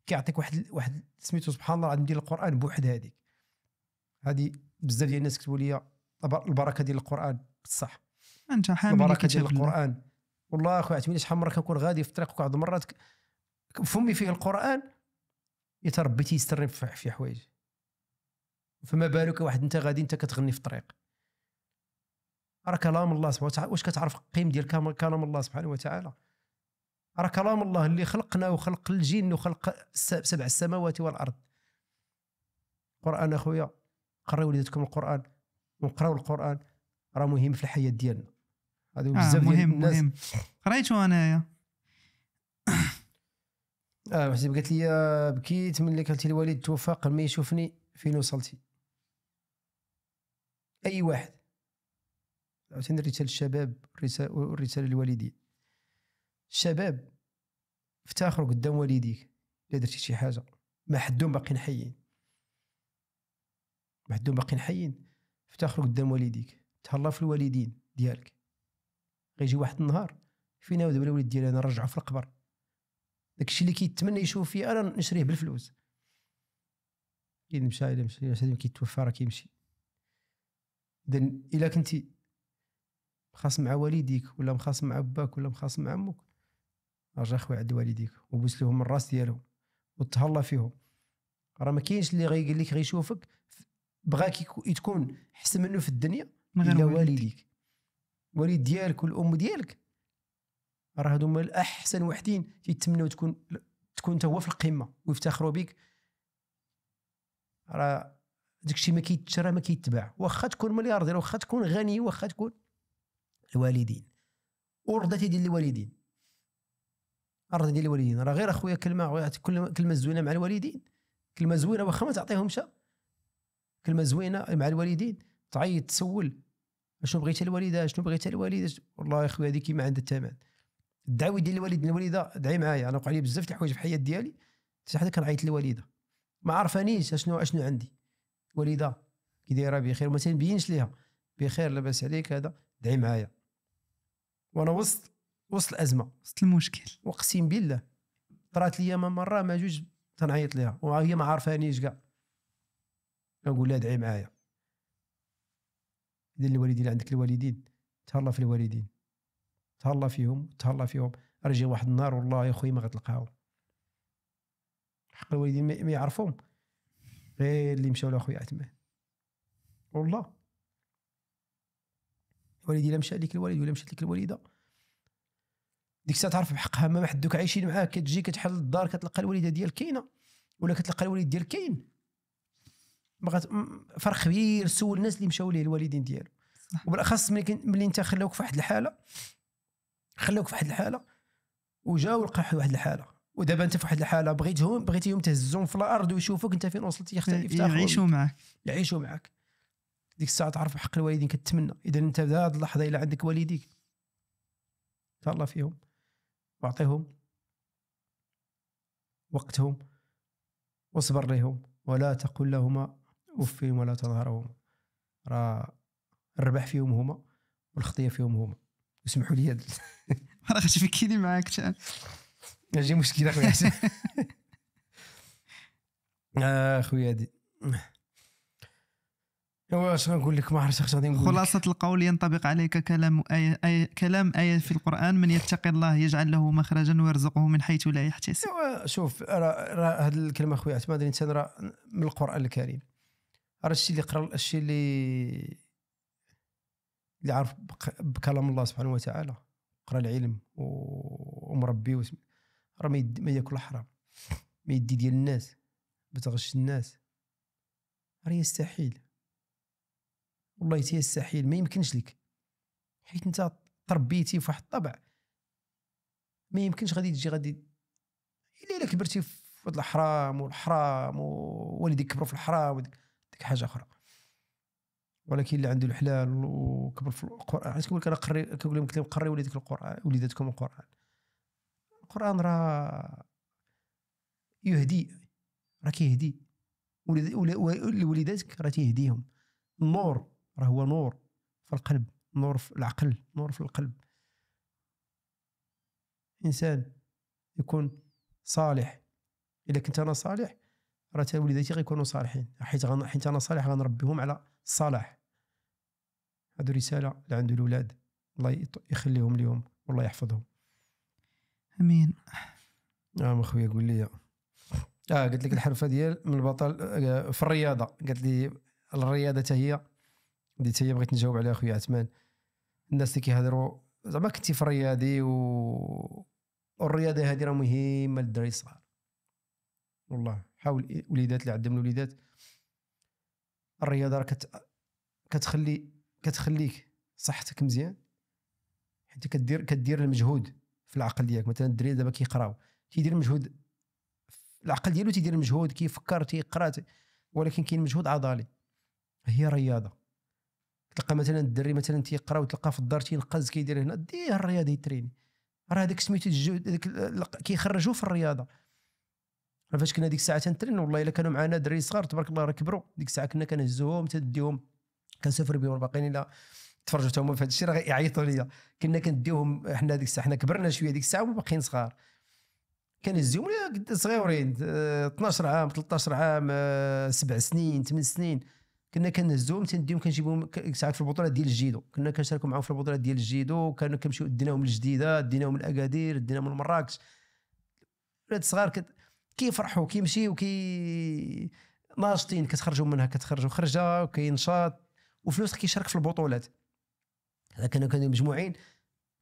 Speaker 2: كيعطيك واحد سميتو سبحان الله ندير القران بوحد. هذه بزاف ديال الناس كتبوا لي البركه ديال القران بصح.
Speaker 1: انت حامل
Speaker 2: البركه ديال القران. والله اخويا عتمني شحال مره كنكون غادي في الطريق وبعض المرات فمي فيه القران يتربي تيسترني في حوايج. فما بالك واحد انت غادي انت كتغني في الطريق. راه كلام الله سبحانه وتعالى. واش كتعرف القيم ديال كلام الله سبحانه وتعالى؟ راه كلام الله اللي خلقنا وخلق الجن وخلق 7 السماوات والارض. القران اخويا قريو وليداتكم القران ونقراو القران راه مهم في الحياه ديالنا. هذا بزاف ديال الناس
Speaker 1: مهم. قريتو انايا
Speaker 2: حسيت قالت لي بكيت ملي قالت لي الوالد توفى قبل ما يشوفني فين وصلتي. اي واحد عاوتاني الرساله للشباب والرساله للوالدين. الشباب افتخروا قدام والديك الا درتي شي حاجه ما حدهم باقيين حيين، ما حدهم باقيين حيين، افتخروا قدام والديك، تهلا في الوالدين ديالك. غيجي واحد النهار فينا دابا الوليد ديالي انا نرجعو في القبر، داكشي اللي كيتمنى يشوف فيه انا نشريه بالفلوس. كاين مشى الا مشى كيتوفى راه كيمشي. اذا الا كنتي مخاصم مع والديك ولا مخاصم مع باك ولا مخاصم مع امك، رجع خويا عند والديك وبوس لهم الراس ديالهم وتهلا فيهم. راه ما كاينش اللي غيقول لك غيشوفك بغاك تكون احسن منه في الدنيا الا والديك. والد ديالك والام ديالك راه هادو هما الاحسن وحدين تيتمنوا تكون انت هو في القمه ويفتخروا بك. راه داكشي ما كيتشرى ما كيتباع، واخا تكون ملياردير، واخا تكون غني، واخا تكون الوالدين ورضيتي ديال الوالدين. الرضا ديال الوالدين راه غير اخويا كلمه زوينه مع الوالدين، كلمه زوينه واخا ما تعطيهمش، كلمه زوينه مع الوالدين، تعيط تسول شنو بغيتي الوالده، شنو بغيتي الوالده. والله يا خويا هذيك ما عندها الثمن. الدعوه ديال الوالد الوالده دعي معايا، انا وقع لي بزاف د الحوايج في الحياه ديالي حتى حدا كنعيط للوالده ما عرفانيش اشنو عندي. والده كي دايره بخير وما تنبينش ليها بخير لاباس عليك هذا، دعي معايا. وانا وسط الازمه
Speaker 1: وسط المشكل
Speaker 2: اقسم بالله طرات لي مره ما جوج تنعيط ليها وهي ما عرفانيش كاع، نقول لها دعي معايا. اذا الوالدين اللي عندك الوالدين تهلا في الوالدين، تهلا فيهم. رجع واحد النهار والله يا خويا ما غتلقاهم حق الوالدين ما يعرفوهم غير اللي مشاو لاخويا عثمان. والله الوالد الا مشى لك الوالد ولا مشات لك الوالده ديك الساعه تعرف بحقها ما حدوك عايشين معاك. كتجي كتحل الدار كتلقى الوالده ديالك كاينه ولا كتلقى الوالد ديالك كاين، بغات فرق كبير. سول الناس اللي مشاو ليه الوالدين ديالو، وبالاخص ملي انت خلاوك في واحد الحاله وجاو لقاو واحد الحاله، ودابا انت في واحد الحاله بغيتيهم تهزهم في الارض ويشوفوك انت فين وصلتي، يعيشوا معك. ديك الساعه تعرف بحق الوالدين كتمنى. اذا انت في هذه اللحظه الا عندك والديك تهلا فيهم واعطيهم وقتهم واصبر لهم ولا تقل لهما اف ولا تنهرهما. راه الربح فيهم هما والخطيه فيهم هما. اسمحوا لي
Speaker 1: راه غتفكيني معاك شحال
Speaker 2: اجي مشكله خويا خويا هادي واش غنقول لك ما عرفتش اش غادي نقول.
Speaker 1: خلاصة القول ينطبق عليك كلام آية في القرآن: من يتقي الله يجعل له مخرجا ويرزقه من حيث لا يحتسب.
Speaker 2: شوف راه هذه الكلمة خويا اعتماد الانسان راه من القرآن الكريم. راه الشيء اللي قرا الشيء اللي عارف بكلام الله سبحانه وتعالى، قرا العلم ومربي راه ما ياكل حرام، ما يدي ديال الناس، ما تغش الناس. راه يستحيل والله يستحيل، ما يمكنش لك، حيت انت تربيتي في واحد الطبع ما يمكنش غادي تجي الا كبرتي في الحرام ووالديك كبروا في الحرام ديك حاجه اخرى. ولكن اللي عنده الحلال وكبر في القران، علاش كنقول لك انا كنقول لهم قري وليدك القران، وليداتكم القران راه يهدي، راه كيهدي وليداتك، راه تيهديهم. النور راه هو نور في القلب، نور في العقل، نور في القلب. انسان يكون صالح، اذا كنت انا صالح راه وليداتي غيكونوا صالحين، حيت انا صالح غنربيهم على الصلاح. هذه رساله اللي عنده الاولاد الله يخليهم ليهم والله يحفظهم.
Speaker 1: امين.
Speaker 2: اخويا قول لي قلت لك الحرفه ديال من البطل في الرياضه، قالت لي الرياضه هي بغيت نجاوب عليها اخويا عثمان. الناس اللي كيهضروا زعما كنتي في الرياضي والرياضه هذه راه مهمه للدراري الصغار. والله حاول وليدات اللي عندهم الوليدات، الرياضه راه كتخليك صحتك مزيان، حيت كدير المجهود في العقل ديالك. مثلا الدراري دابا كيقراو كيدير مجهود، العقل ديالو تيدير المجهود، كيفكر تيقرا، ولكن كاين مجهود عضلي. هي رياضه. تلقى مثلا الدري مثلا تيقرا وتلقى في الدار تينقز كيدير هنا، ديه الرياضه يتريني. راه هذاك سميتو كيخرجوه في الرياضه. فاش كنا ديك الساعه تنترين والله الا كانوا معنا دراري صغار تبارك الله راه كبروا ديك الساعه كنا كنهزوهم تديهم كنسافر بهم الباقيين الا تفرجوا حتى هما في هذا الشيء راه يعيطوا ليا. كنا كنديوهم حنا ديك الساعه حنا كبرنا شويه ديك الساعه وما باقيين صغار كنهزوهم صغيورين 12 عام 13 عام 7 سنين 8 سنين كنا كنهزوهم تنديهم كنجيبهم ساعات في البطولات ديال الجيدو كنا كنشاركوا معاهم في البطولات ديال الجيدو كانوا كنمشيو ديناهم للجديده ديناهم لاكادير ديناهم لمراكش. ولاد صغار كيفرحوا كيمشيو ناشطين كتخرجوا منها كتخرجوا خرجه وكاين نشاط وفلوس كيشارك في البطولات. هذا كانوا مجموعين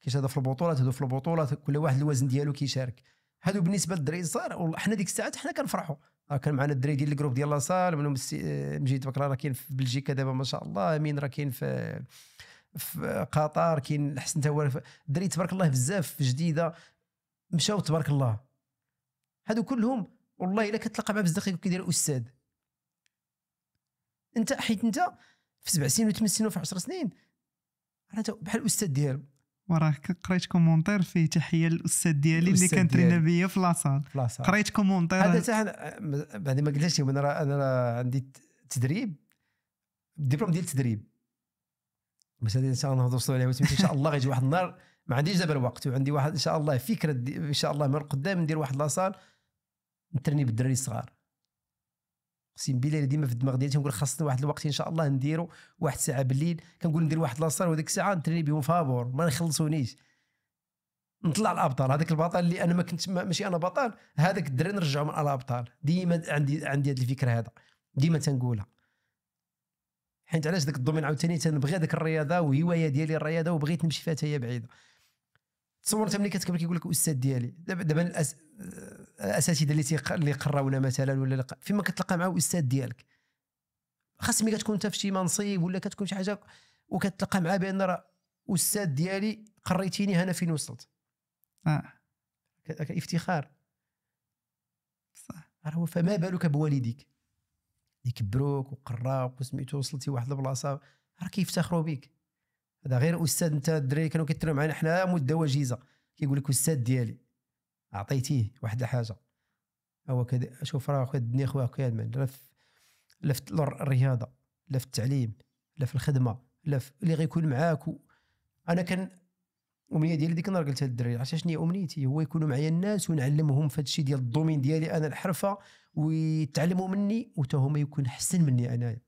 Speaker 2: كيشارك في البطولات هادو في البطولات كل واحد الوزن ديالو كيشارك. هادو بالنسبه للدراري الصغار والله حنا ديك الساعات حنا كنفرحوا. كان معنا الدراري ديال الجروب ديال لاصال منهم مجيد بكرا راه كاين في بلجيكا دابا ما شاء الله امين راه كاين في قطر كاين الحسن تا هو الدراري تبارك الله بزاف في جديده مشاو تبارك الله. هادو كلهم والله الا كتلقى مع بزاف كيدير استاذ انت حيت انت في 7 سنين و8 سنين وفي 10 سنين راه بحال الاستاذ ديالو.
Speaker 1: وراه قريت كومونتير فيه تحيه للاستاذ ديالي اللي كان ترينا بيا في لاصال. قريت كومونتير
Speaker 2: هذا بعد ما قلتش انا راه عندي تدريب الدبلوم ديال التدريب بس هذه ان شاء الله نوصلوا عليها ان شاء الله غيجي واحد النهار ما عنديش دابا الوقت وعندي واحد ان شاء الله فكره ان شاء الله من القدام ندير واحد لاصال نترني بالدراري الصغار. اقسم بالله ديما في الدماغ ديالي تنقول خاصنا واحد الوقت ان شاء الله نديرو واحد الساعه بالليل كنقول ندير واحد لاصال وديك الساعه نترني بهم فابور ما يخلصونيش نطلع الابطال. هذاك البطل اللي انا ما كنت ماشي انا بطل هذاك الدراري نرجعهم على الابطال. ديما عندي هذه الفكره هذا ديما تنقولها حيت علاش داك الدومين عاوتاني تنبغي هذيك الرياضه وهوايه ديالي الرياضه وبغيت نمشي فيها حتى هي بعيده. تصور انت ملي كتكبر كيقول لك الاستاذ ديالي دابا الاساتذه اللي قراونا مثلا ولا فيما كتلقى معاه الاستاذ ديالك خاص ملي كتكون انت في شي منصب ولا كتكون شي حاجه وكتلقى معاه بان راه استاذ ديالي قريتيني انا فين وصلت. افتخار
Speaker 1: صح.
Speaker 2: راه فما بالك بوالديك اللي كبروك وقراوك وسميتو وصلتي واحد البلاصه راه كيفتخروا بك. هذا غير استاذ انت الدراري كانوا كيتروا معنا حنا مده وجيزه كيقول لك استاذ ديالي اعطيتيه واحد الحاجه هو كذا. شوف راه خويا الدنيا خويا كامل لا في الرياضه لا في التعليم لا في الخدمه لا في اللي غيكون معاك انا كان امنيه ديالي ديك النهار قلتها للدراري عرفتي شنو هي امنيتي هو يكونوا معايا الناس ونعلمهم في هذا الشيء ديال الدومين ديالي انا الحرفه ويتعلموا مني وتا هما يكون احسن مني انايا.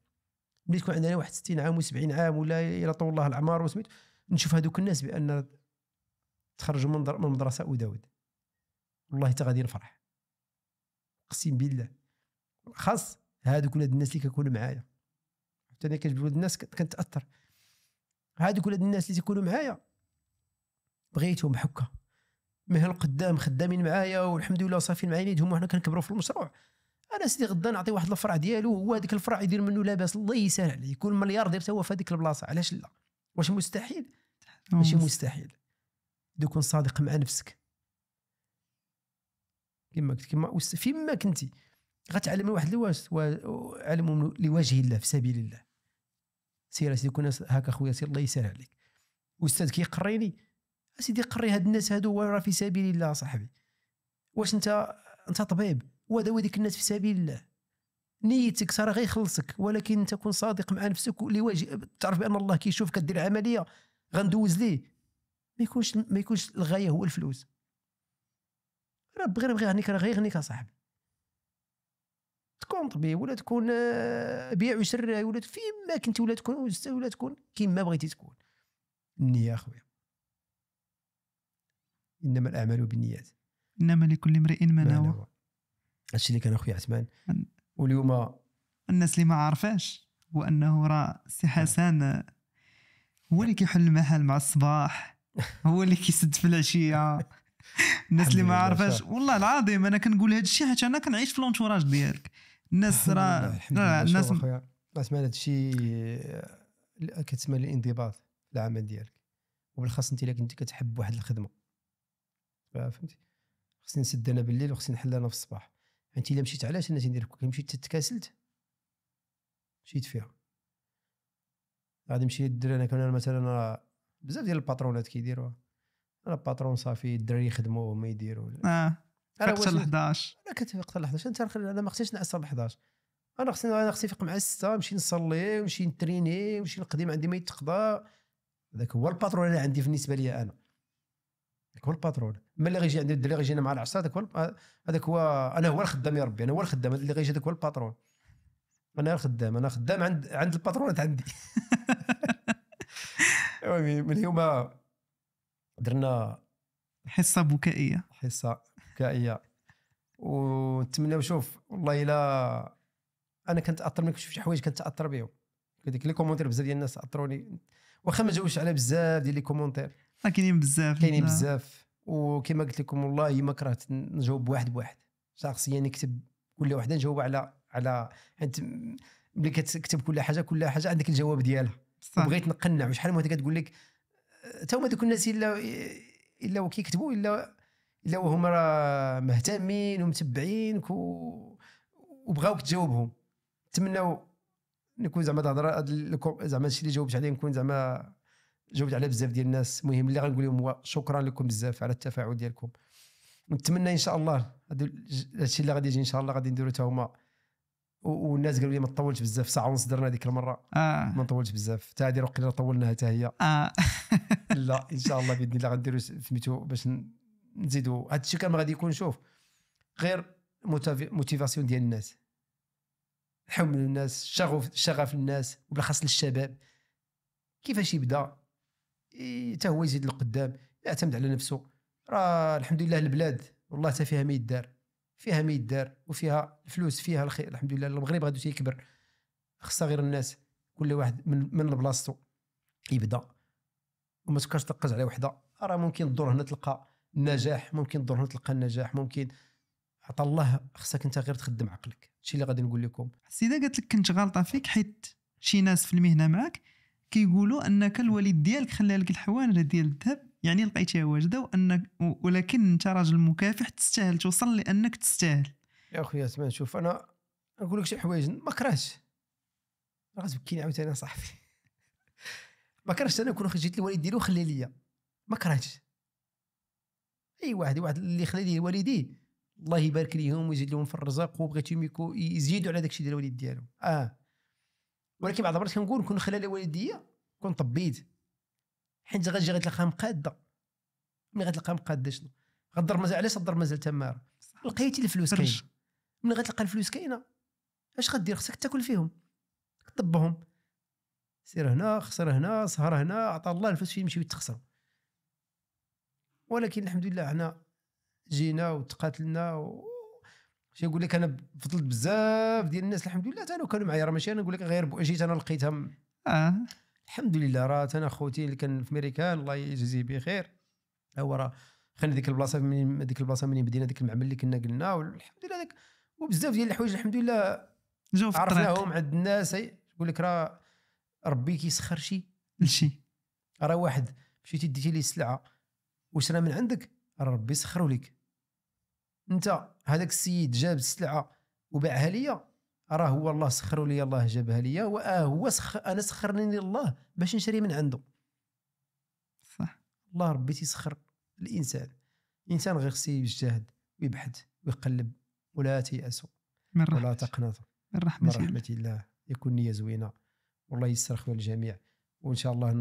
Speaker 2: ملي تكون عندنا واحد 60 عام و70 عام ولا الى طول الله العمر وسميت نشوف هذوك الناس بان تخرجوا من المدرسه وداود والله حتى غادي نفرح اقسم بالله. خاص هذوك ولاد الناس اللي كيكونوا معايا حتى انا كنجبد ولاد الناس كنتاثر. هذوك ولاد الناس اللي تيكونوا معايا بغيتهم حكا مهل القدام خدامين معايا والحمد لله صافين معايا يدهم وحنا كنكبروا في المشروع. انا سيدي غدا نعطي واحد الفرع ديالو هو هذيك الفرع يدير منه لاباس الله يسهل عليه يكون ملياردير حتى هو في هذيك البلاصه. علاش لا؟ واش مستحيل؟ ماشي مستحيل. تكون صادق مع نفسك كما فيما كنتي غتعلم واحد لواس وعلم لوجه الله في سبيل الله. سير سيدي كون هكا خويا سير الله يسهل عليك. استاذ كيقريني سيدي قري هاد الناس هادو راه في سبيل الله صاحبي. واش انت طبيب وداوي ديك الناس في سبيل الله نيتك صار غير يخلصك ولكن انت كون صادق مع نفسك ولوجه تعرف بان الله كيشوف كدير عمليه غندوز ليه ما يكونش الغايه هو الفلوس. راه غير بغي غنيك راه غير غنيك اصاحبي تكون طبيب ولا تكون بيع وشراء ولا فيما كنتي ولا تكون ولا تكون كيما بغيتي تكون. النيه اخويا انما الاعمال بالنيات
Speaker 1: انما لكل امرئ ما نوى.
Speaker 2: هادشي اللي كان اخويا عثمان. واليوم
Speaker 1: الناس اللي ما عارفاش هو انه راه سي حسن هو اللي كيحل المحل مع الصباح هو اللي كيسد في العشيه. الناس اللي ما عارفاش والله العظيم انا كنقول هذا الشيء حيت انا كنعيش في لونتوراج ديالك. الناس راه
Speaker 2: الناس اسمع هذا الشيء كتسمى الانضباط في العمل ديالك وبالخاص انت الا كنتي كتحب واحد الخدمه فهمتي خصني نسد انا بالليل وخصني نحل انا في الصباح. انت الا مشيت علاش انا تندير كنمشي تكاسلت مشيت فيها غادي نمشي ندير انا كان مثلا بزاف ديال الباترونات كيديروها انا باترون صافي الدراري يخدموا وما يديروا
Speaker 1: انا
Speaker 2: انا
Speaker 1: فقت ال 11
Speaker 2: انا كنتفيق حتى ل 11 انا ما خصنيش نعسر ل 11 انا خصني نفيق مع 6 نمشي نصلي ونمشي نتريني ونمشي نقدم عندي ما يتقضى. هذاك هو الباترون اللي عندي بالنسبه لي انا. هذاك هو الباترون. ما اللي غيجي عندي الدري غيجينا مع العصا هذاك هو انا هو الخدام يا ربي انا هو الخدام اللي غيجي هذاك هو الباترون. انا خدام عند الباترونات عندي. من اليوم درنا
Speaker 1: حصه بكائيه
Speaker 2: ونتمنى نشوف والله الا انا كنت اثر منك شي حوايج كنت اثر بهم. هذيك لي كومونتير بزاف ديال الناس اثروني واخا ما جاوبش على بزاف ديال لي كومونتير
Speaker 1: كاينين بزاف
Speaker 2: وكما قلت لكم والله ما كرهت نجاوب بواحد شخصيا نكتب كل وحده نجاوب على انت ملي كتكتب كل حاجه عندك الجواب ديالها. وبغيت نقنع وشحال من وحده كتقول لك تا هما دوك الناس الا كيكتبوا الا وهما راه مهتمين ومتبعينك وبغاوك تجاوبهم. نتمناو نكون زعما تهضر زعما الشيء اللي جاوبت عليه نكون زعما جاوبت على بزاف ديال الناس. المهم اللي غنقول لهم هو شكرا لكم بزاف على التفاعل ديالكم. ونتمنى ان شاء الله هذا الشيء اللي غادي يجي ان شاء الله غادي نديرو حتى هما. والناس قالوا لي ما تطولش بزاف ساعه ونص درنا هذيك المره ما نطولش بزاف حتى هذه وقيلا طولناها حتى هي. لا ان شاء الله باذن الله غنديرو سميتو باش نزيدوا هذا الشيء كامل غادي يكون شوف غير موتيفاسيون ديال الناس حمل الناس شغف الناس وبالاخص للشباب كيفاش يبدا حتى هو يزيد لقدام يعتمد على نفسه. راه الحمد لله البلاد والله حتى فيها ما يدار وفيها الفلوس فيها الخير الحمد لله. المغرب غادي يكبر خصها غير الناس كل واحد من بلاصتو يبدا وما تبقاش تركز على وحده. راه ممكن الدور هنا تلقى النجاح ممكن عطا الله خصك انت غير تخدم عقلك. هادشي اللي غادي نقول لكم.
Speaker 1: السيده قالت لك كنت غالطه فيك حيت شي ناس في المهنه معك كيقولوا انك الوالد ديالك خلى لك الحوانه ديال الذهب يعني لقيتيها واجده وانك ولكن انت راجل مكافح تستاهل توصل لانك تستاهل.
Speaker 2: يا اخويا اسمع شوف انا نقول لك شي حوايج ما كرهتش راه تبكيني عاوتاني صاحبي. ما كرهتش انا نكون جيت الوالد ديالو خلي ليا ما كرهتش اي واحد اللي خلى لي والدي الله يبارك ليهم ويزيد لهم في الرزق وبغيتهم يزيدوا على داكشي ديال الوالد ديالهم. ولكن بعض المرات كنقول كون خلى لي والديا كون طبيت حيت غتجي غتلقاها مقاده. ملي غتلقاها مقاده شنو غضر مازال علاش غضر مازال تماره لقيتي الفلوس كاينه. ملي غتلقى الفلوس كاينه اش غدير خصك تاكل فيهم طبهم سير هنا خسر هنا سهر هنا عطا الله الفلوس فين يمشيو يتخسروا. ولكن الحمد لله حنا جينا وتقاتلنا شي نقول لك انا فضلت بزاف ديال الناس الحمد لله انا كانوا معايا راه ماشي انا نقول لك غير جيت انا لقيتها الحمد لله. راه انا خوتي اللي كان في ميريكان الله يجزيه بخير هو راه خلينا ديك البلاصه منين بدينا ديك المعمل اللي كنا قلنا والحمد لله داك وبزاف ديال الحوايج الحمد لله عرفناهم عند الناس. نقول لك راه ربي كيسخر شي راه واحد مشيتي ديتي ليه السلعه وشرا من عندك راه ربي يسخرو لك. انت هذاك السيد جاب السلعه وباعها ليا راه هو الله سخروا لي الله جابها ليا هو انا سخرني الله باش نشري من عنده.
Speaker 1: صح
Speaker 2: الله ربي تيسخر الانسان غير خصو يجتهد ويبحث ويقلب ولا تيأسوا ولا تقنطوا من رحمه الله. يكون نيه زوينه والله يسر خويا الجميع وان شاء الله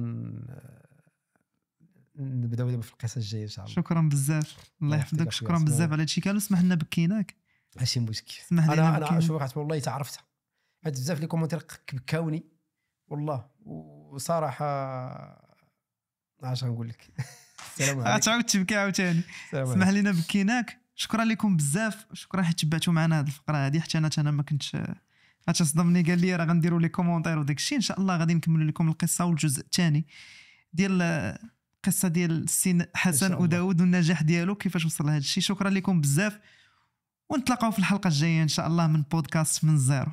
Speaker 2: نبداو دابا في القصه الجايه ان شاء الله.
Speaker 1: شكرا بزاف الله يحفظك شكرا بزاف على هادشي كامل. اسمح لنا بكيناك
Speaker 2: ماشي مشكل.
Speaker 1: انا
Speaker 2: شوف والله تعرفتها هاد بزاف لي كومونتير بكاوني والله وصراحه اش غنقول لك. السلام عليكم.
Speaker 1: تعاود تبكي عاوتاني. اسمح لنا بكيناك. شكرا لكم بزاف شكرا حيت تبعتوا معنا هذه الفقره هذه حتى انا ما كنتش صدمني قال لي راه غنديروا لي كومونتير وداك الشيء. ان شاء الله غادي نكملوا لكم القصه والجزء الثاني ديال القصه ديال السين حسن وداود والنجاح ديالو كيفاش وصل لهذا الشيء. شكرا لكم بزاف ونتلاقاو في الحلقه الجايه ان شاء الله من بودكاست من الزيرو.